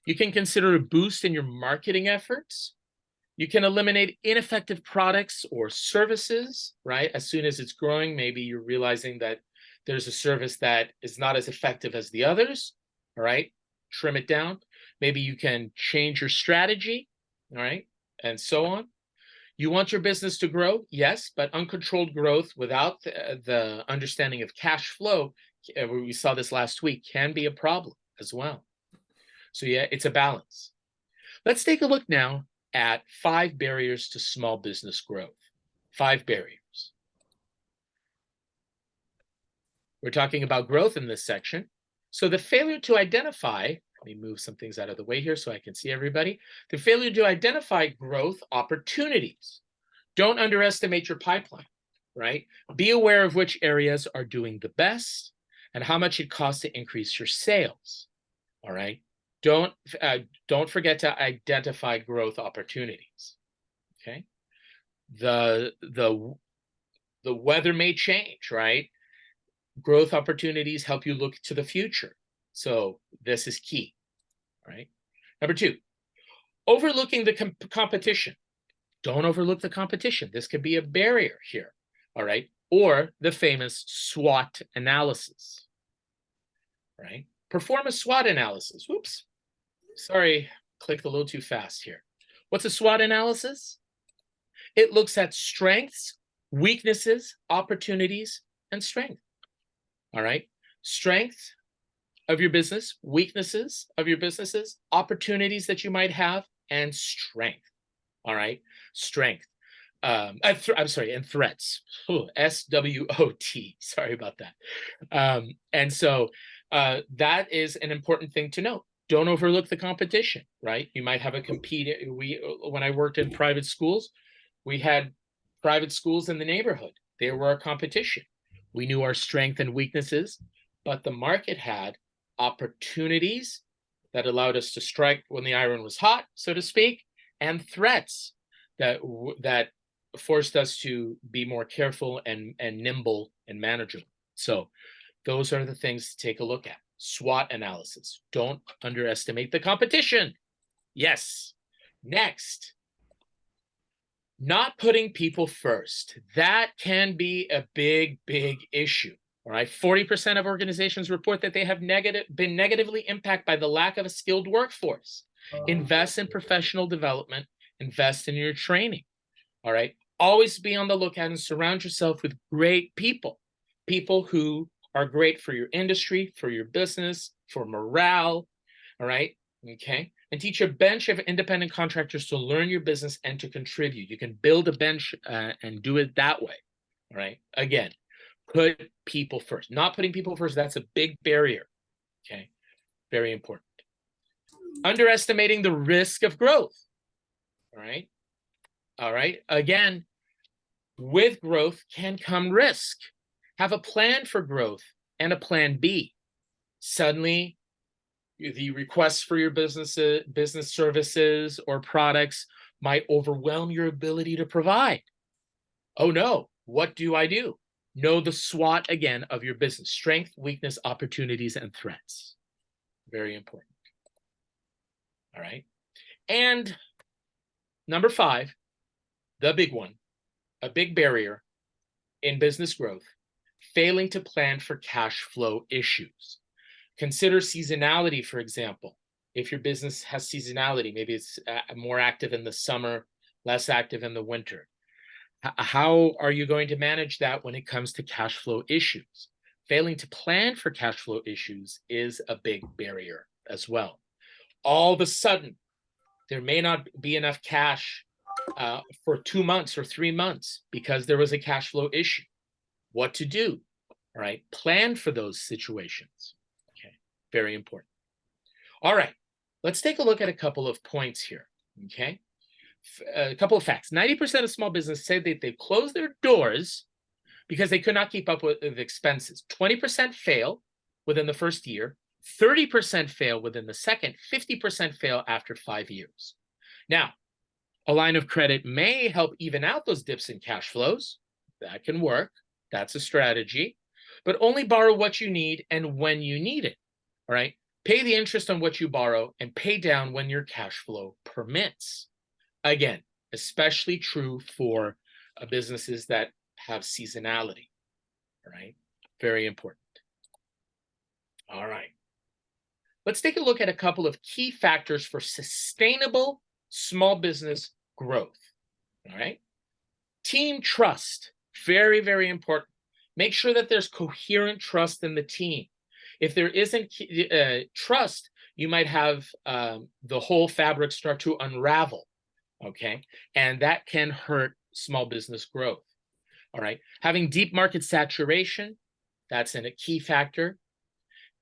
Speaker 1: You can consider a boost in your marketing efforts. You can eliminate ineffective products or services, right? As soon as it's growing, maybe you're realizing that there's a service that is not as effective as the others, all right? Trim it down. Maybe you can change your strategy, all right? And so on. You want your business to grow? Yes, but uncontrolled growth without the understanding of cash flow, we saw this last week, can be a problem as well. So yeah, it's a balance. Let's take a look now at 5 barriers to small business growth. 5 barriers. We're talking about growth in this section. So the failure to identify, let me move some things out of the way here so I can see everybody. The failure to identify growth opportunities. Don't underestimate your pipeline, right? Be aware of which areas are doing the best and how much it costs to increase your sales, all right? Don't forget to identify growth opportunities, okay? The weather may change, right? Growth opportunities help you look to the future. So this is key, right? Number 2, overlooking the competition. Don't overlook the competition. This could be a barrier here, all right? Or the famous SWOT analysis, right? Perform a SWOT analysis. Whoops, sorry, clicked a little too fast here. What's a SWOT analysis? It looks at strengths, weaknesses, opportunities, and strength, all right? Strength of your business, weaknesses of your businesses, opportunities that you might have, and strength. All right, strength. I'm sorry, and threats. Ooh, SWOT. Sorry about that. And so that is an important thing to know. Don't overlook the competition, right? You might have a when I worked in private schools, we had private schools in the neighborhood. They were our competition. We knew our strengths and weaknesses, but the market had opportunities that allowed us to strike when the iron was hot, so to speak, and threats that forced us to be more careful and nimble and manageable. So those are the things to take a look at. SWOT analysis. Don't underestimate the competition. Yes. Next, not putting people first. That can be a big, big issue. All right. 40% of organizations report that they have been negatively impacted by the lack of a skilled workforce. Invest in professional development, invest in your training. All right. Always be on the lookout and surround yourself with great people, people who are great for your industry, for your business, for morale. All right. Okay. And teach a bench of independent contractors to learn your business and to contribute. You can build a bench and do it that way. All right. Again, put people first. Not putting people first, that's a big barrier. Okay. Very important. Underestimating the risk of growth. All right. All right. Again, with growth can come risk. Have a plan for growth and a plan B. Suddenly, the requests for your business services or products might overwhelm your ability to provide. Oh no, what do I do? Know the SWOT again of your business: strength, weakness, opportunities, and threats. Very important. All right. And number 5, the big one, a big barrier in business growth, failing to plan for cash flow issues. Consider seasonality, for example. If your business has seasonality, maybe it's more active in the summer, less active in the winter. How are you going to manage that when it comes to cash flow issues? Failing to plan for cash flow issues is a big barrier as well. All of a sudden, there may not be enough cash for 2 months or 3 months because there was a cash flow issue. What to do? All right, plan for those situations. Okay, very important. All right, let's take a look at a couple of points here. Okay, a couple of facts. 90% of small businesses say that they closed their doors because they could not keep up with expenses. 20% fail within the first year, 30% fail within the second, 50% fail after 5 years. Now, a line of credit may help even out those dips in cash flows. That can work. That's a strategy. But only borrow what you need and when you need it. All right. Pay the interest on what you borrow and pay down when your cash flow permits. Again, especially true for businesses that have seasonality. All right. Very important. All right. Let's take a look at a couple of key factors for sustainable small business growth. All right. Team trust. Very, very important. Make sure that there's coherent trust in the team. If there isn't trust, you might have the whole fabric start to unravel, okay? And that can hurt small business growth, all right? Having deep market saturation, that's a key factor.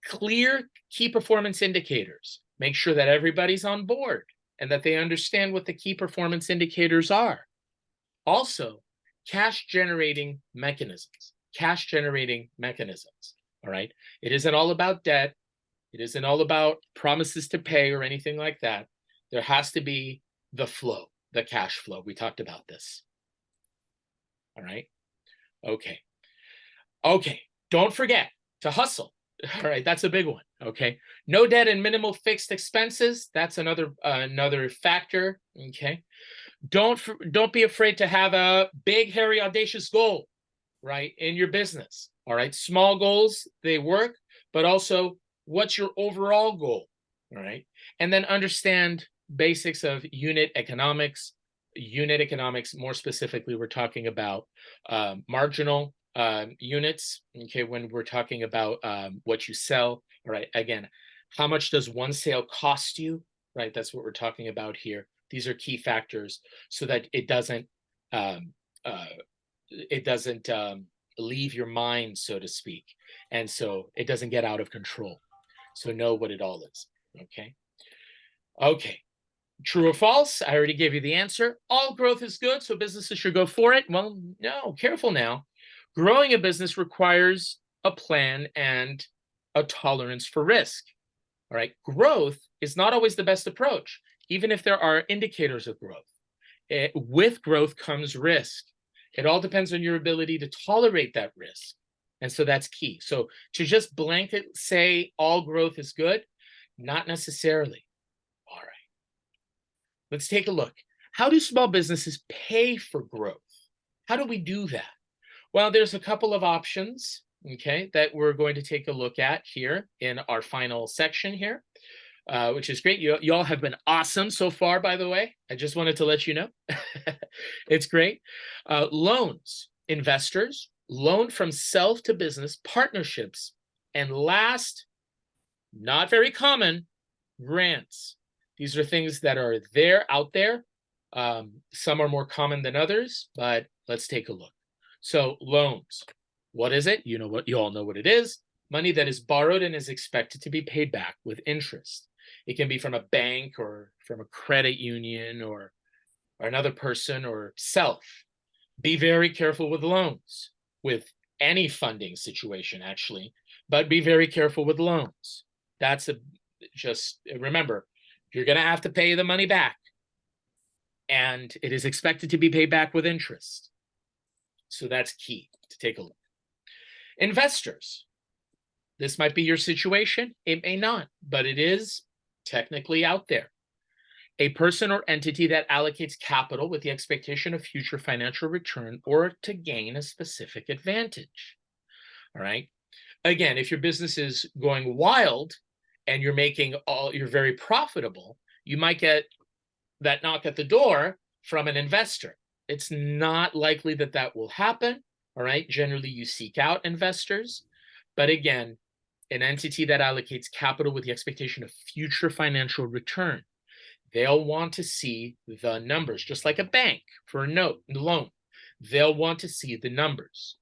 Speaker 1: Clear key performance indicators. Make sure that everybody's on board and that they understand what the key performance indicators are. Also, cash-generating mechanisms. Cash-generating mechanisms. All right. It isn't all about debt. It isn't all about promises to pay or anything like that. There has to be the flow, the cash flow. We talked about this. All right. Okay. Okay. Don't forget to hustle. All right. That's a big one. Okay. No debt and minimal fixed expenses. That's another factor. Okay. Don't be afraid to have a big, hairy, audacious goal, right, in your business. All right, small goals, they work, but also what's your overall goal, all right? And then understand basics of unit economics. Unit economics, more specifically, we're talking about marginal units, okay, when we're talking about what you sell, all right? Again, how much does one sale cost you, right? That's what we're talking about here. These are key factors so that it doesn't leave your mind, so to speak. And so it doesn't get out of control. So know what it all is, okay? Okay, true or false? I already gave you the answer. All growth is good, so businesses should go for it. Well, no, careful now. Growing a business requires a plan and a tolerance for risk, all right? Growth is not always the best approach, even if there are indicators of growth. With growth comes risk. It all depends on your ability to tolerate that risk, And so that's key. So to just blanket say all growth is good, not necessarily. All right. Let's take a look. How do small businesses pay for growth? How do we do that? Well, there's a couple of options, okay, that we're going to take a look at here in our final section here, which is great. You all have been awesome so far, by the way. I just wanted to let you know. It's great. Loans, investors, loan from self to business, partnerships, and last, not very common, grants. These are things that are out there. Some are more common than others, but let's take a look. So loans, what is it? You all know what it is. Money that is borrowed and is expected to be paid back with interest. It can be from a bank or from a credit union or another person or self. Be very careful with loans, with any funding situation actually, but be very careful with loans. Just remember, you're going to have to pay the money back, and it is expected to be paid back with interest. So that's key to take a look. Investors, this might be your situation. It may not, but it is technically out there. A person or entity that allocates capital with the expectation of future financial return or to gain a specific advantage. All right. Again, if your business is going wild and you're very profitable, you might get that knock at the door from an investor. It's not likely that that will happen. All right. Generally, you seek out investors. But again, an entity that allocates capital with the expectation of future financial return, they'll want to see the numbers, just like a bank for a loan. They'll want to see the numbers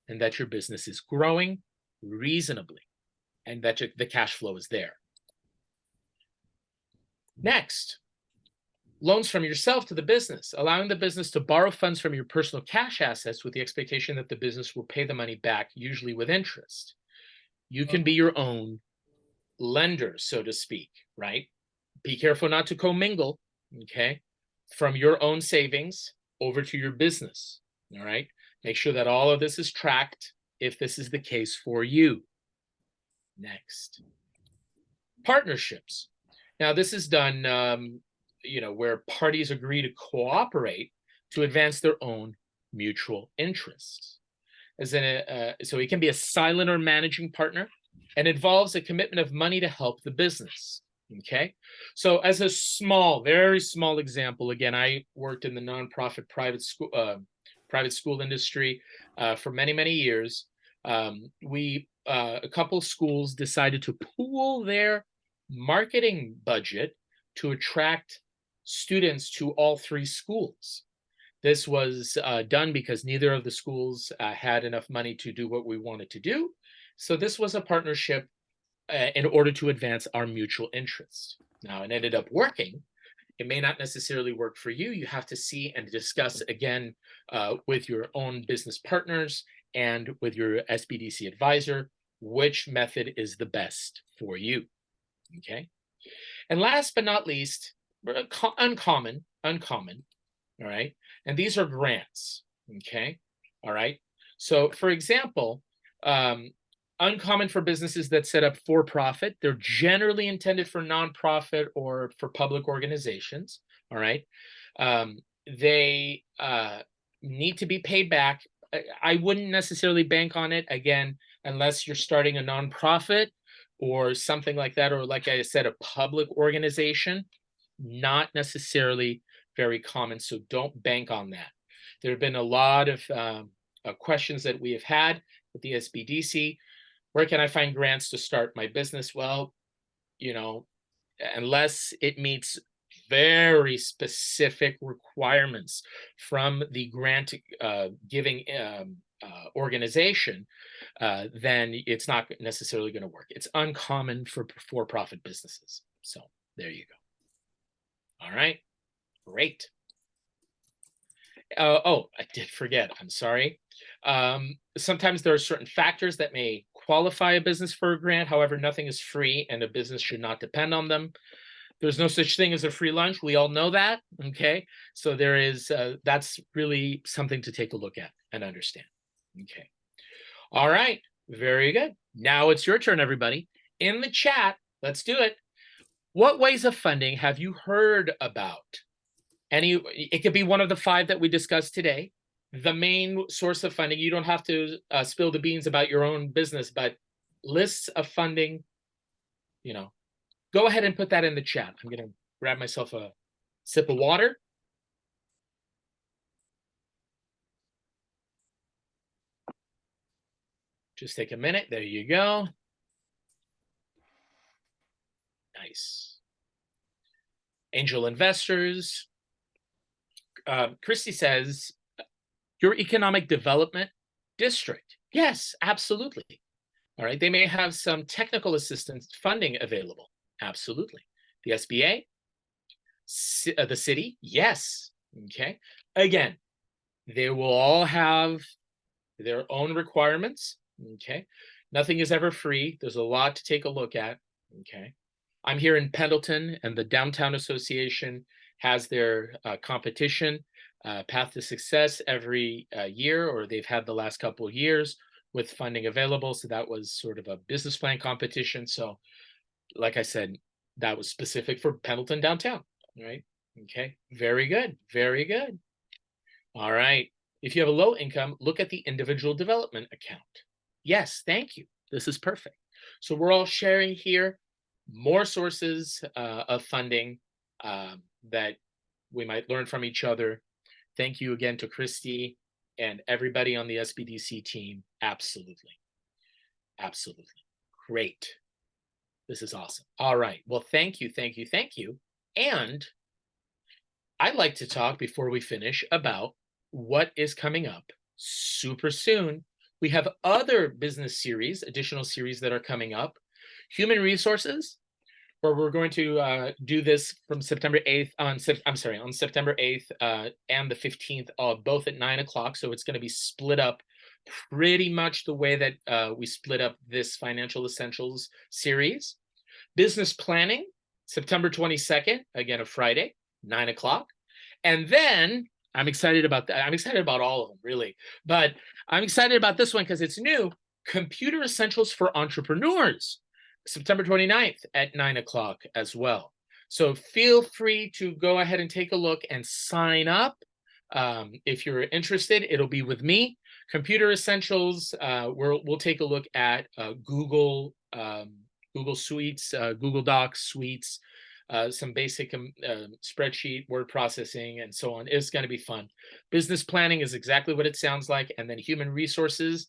Speaker 1: and that your business is growing reasonably and that the cash flow is there. Next, loans from yourself to the business, allowing the business to borrow funds from your personal cash assets with the expectation that the business will pay the money back, usually with interest. You can be your own lender, so to speak, right? Be careful not to commingle, okay, from your own savings over to your business, all right? Make sure that all of this is tracked if this is the case for you. Next, partnerships. Now, this is done, where parties agree to cooperate to advance their own mutual interests. So it can be a silent or managing partner and involves a commitment of money to help the business. Okay, so as a very small example, again, I worked in the nonprofit private school industry for many years. A couple schools decided to pool their marketing budget to attract students to all three schools. This was done because neither of the schools had enough money to do what we wanted to do. So this was a partnership in order to advance our mutual interests. Now, it ended up working. It may not necessarily work for you. You have to see and discuss again with your own business partners and with your SBDC advisor, which method is the best for you, okay? And last but not least, uncommon, all right? And these are grants, okay? All right? So for example, uncommon for businesses that set up for profit. They're generally intended for nonprofit or for public organizations, all right? They need to be paid back. I wouldn't necessarily bank on it, again, unless you're starting a nonprofit or something like that, or like I said, a public organization. Not necessarily very common, so don't bank on that. There have been a lot of questions that we have had with the SBDC. Where can I find grants to start my business? Well, unless it meets very specific requirements from the grant giving organization, then it's not necessarily going to work. It's uncommon for for-profit businesses. So there you go. All right, great. Oh, I did forget. I'm sorry. Sometimes there are certain factors that may qualify a business for a grant. However, nothing is free and a business should not depend on them. There's no such thing as a free lunch. We all know that, okay? So that's really something to take a look at and understand, okay? All right, very good. Now it's your turn, everybody. In the chat, let's do it. What ways of funding have you heard about? It could be one of the 5 that we discussed today. The main source of funding, you don't have to spill the beans about your own business, but lists of funding, go ahead and put that in the chat. I'm going to grab myself a sip of water. Just take a minute. There you go. Nice. Angel investors. Christy says, your economic development district. Yes, absolutely. All right. They may have some technical assistance funding available. Absolutely. The SBA, the city. Yes. Okay. Again, they will all have their own requirements. Okay. Nothing is ever free. There's a lot to take a look at. Okay. I'm here in Pendleton, and the Downtown Association has their competition, Path to Success, every year, or they've had the last couple of years with funding available. So that was sort of a business plan competition. So like I said, that was specific for Pendleton downtown, right? Okay, very good, very good. All right, if you have a low income, look at the individual development account. Yes, thank you. This is perfect. So we're all sharing here more sources of funding that we might learn from each other. Thank you again to Christy and everybody on the SBDC team. Absolutely. Absolutely. Great. This is awesome. All right. Well, thank you, thank you, thank you. And I'd like to talk before we finish about what is coming up super soon. We have other business series, additional series that are coming up. Human resources, where we're going to do this from September 8th on September 8th and the 15th, both at 9 o'clock. So it's going to be split up pretty much the way that we split up this Financial Essentials series. Business planning, September 22nd, again, a Friday, 9 o'clock. And then I'm excited about that. I'm excited about all of them, really. But I'm excited about this one because it's new. Computer Essentials for Entrepreneurs, September 29th at 9 o'clock as well. So feel free to go ahead and take a look and sign up. If you're interested, it'll be with me. Computer Essentials, we'll take a look at Google Suites, Google Docs Suites, some basic spreadsheet, word processing, and so on. It's going to be fun. Business planning is exactly what it sounds like. And then human resources,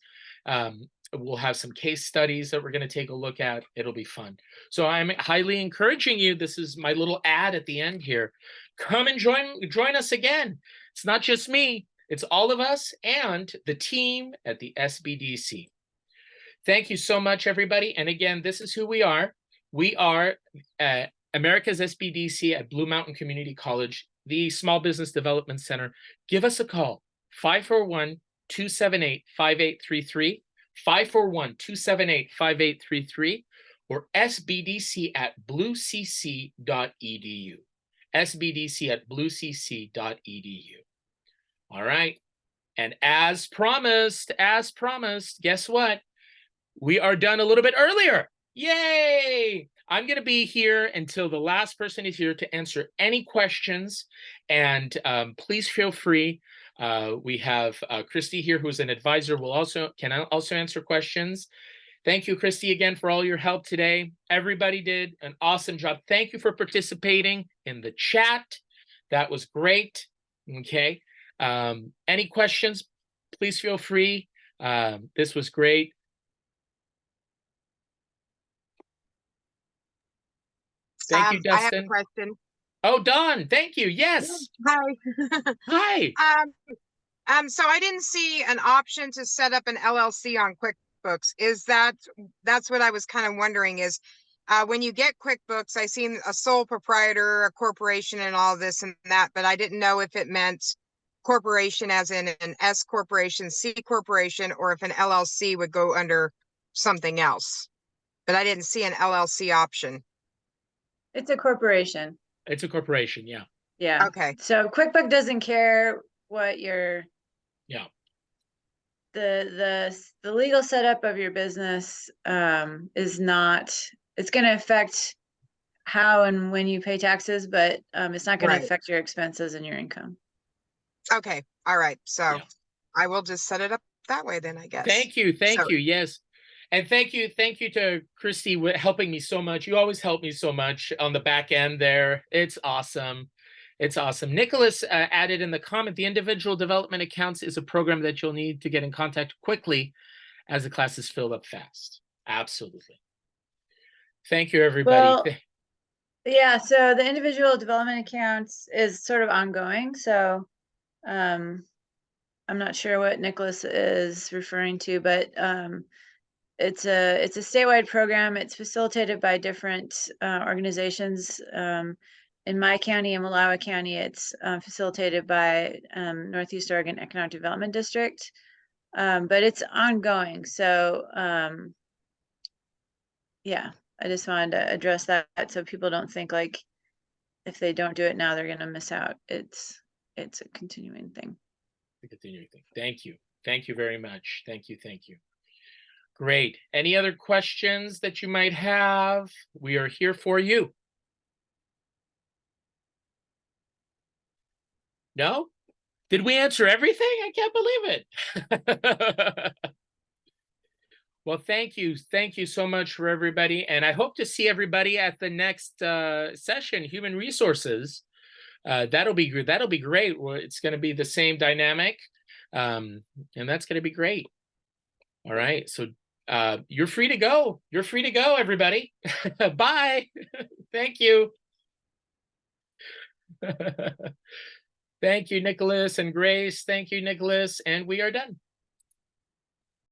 Speaker 1: we'll have some case studies that we're going to take a look at. It'll be fun. So I'm highly encouraging you. This is my little ad at the end here. Come and join us again. It's not just me. It's all of us and the team at the SBDC. Thank you so much, everybody. And again, this is who we are. We are America's SBDC at Blue Mountain Community College, the Small Business Development Center. Give us a call, 541-278-5833, 541-278-5833, or sbdc@bluecc.edu, sbdc@bluecc.edu. All right. And as promised, guess what? We are done a little bit earlier. Yay! I'm going to be here until the last person is here to answer any questions. And please feel free. We have Christy here, who's an advisor, can also answer questions. Thank you, Christy, again, for all your help today. Everybody did an awesome job. Thank you for participating in the chat. That was great. Okay. Any questions, please feel free. This was great. Thank you, Dustin.
Speaker 4: I have a question.
Speaker 1: Oh, Dawn, thank you. Yes.
Speaker 4: Hi.
Speaker 1: Hi.
Speaker 4: So I didn't see an option to set up an LLC on QuickBooks. That's what I was kind of wondering is, when you get QuickBooks, I seen a sole proprietor, a corporation, and all this and that, but I didn't know if it meant corporation as in an S corporation, C corporation, or if an LLC would go under something else. But I didn't see an LLC option.
Speaker 2: It's a corporation.
Speaker 1: It's a corporation, yeah.
Speaker 2: Yeah.
Speaker 4: Okay.
Speaker 2: So QuickBooks doesn't care what your the legal setup of your business is not, it's going to affect how and when you pay taxes, but it's not going
Speaker 4: Right.
Speaker 2: to affect your expenses and your income.
Speaker 4: Okay, all right, so
Speaker 1: Yeah.
Speaker 4: I will just set it up that way then, I guess.
Speaker 1: Thank you. Thank
Speaker 4: So-
Speaker 1: you. Yes. And thank you to Christy helping me so much. You always help me so much on the back end there. It's awesome. It's awesome. Nicholas added in the comment, the individual development accounts is a program that you'll need to get in contact quickly as the classes fill up fast. Absolutely. Thank you, everybody.
Speaker 2: Well, yeah, so the individual development accounts is sort of ongoing. So I'm not sure what Nicholas is referring to, but it's a statewide program. It's facilitated by different organizations. In my county, in Malawi County, it's facilitated by Northeast Oregon Economic Development District, but it's ongoing. So yeah, I just wanted to address that so people don't think like if they don't do it now, they're going to miss out. It's a continuing thing.
Speaker 1: The continuing thing. Thank you. Thank you very much. Thank you. Thank you. Great. Any other questions that you might have? We are here for you. No? Did we answer everything? I can't believe it. Well, thank you. Thank you so much for everybody. And I hope to see everybody at the next session, Human Resources. That'll be good. That'll be great. Well, it's going to be the same dynamic. And that's going to be great. All right. So you're free to go. You're free to go, everybody. Bye. Thank you. Thank you, Nicholas and Grace. Thank you, Nicholas. And we are done.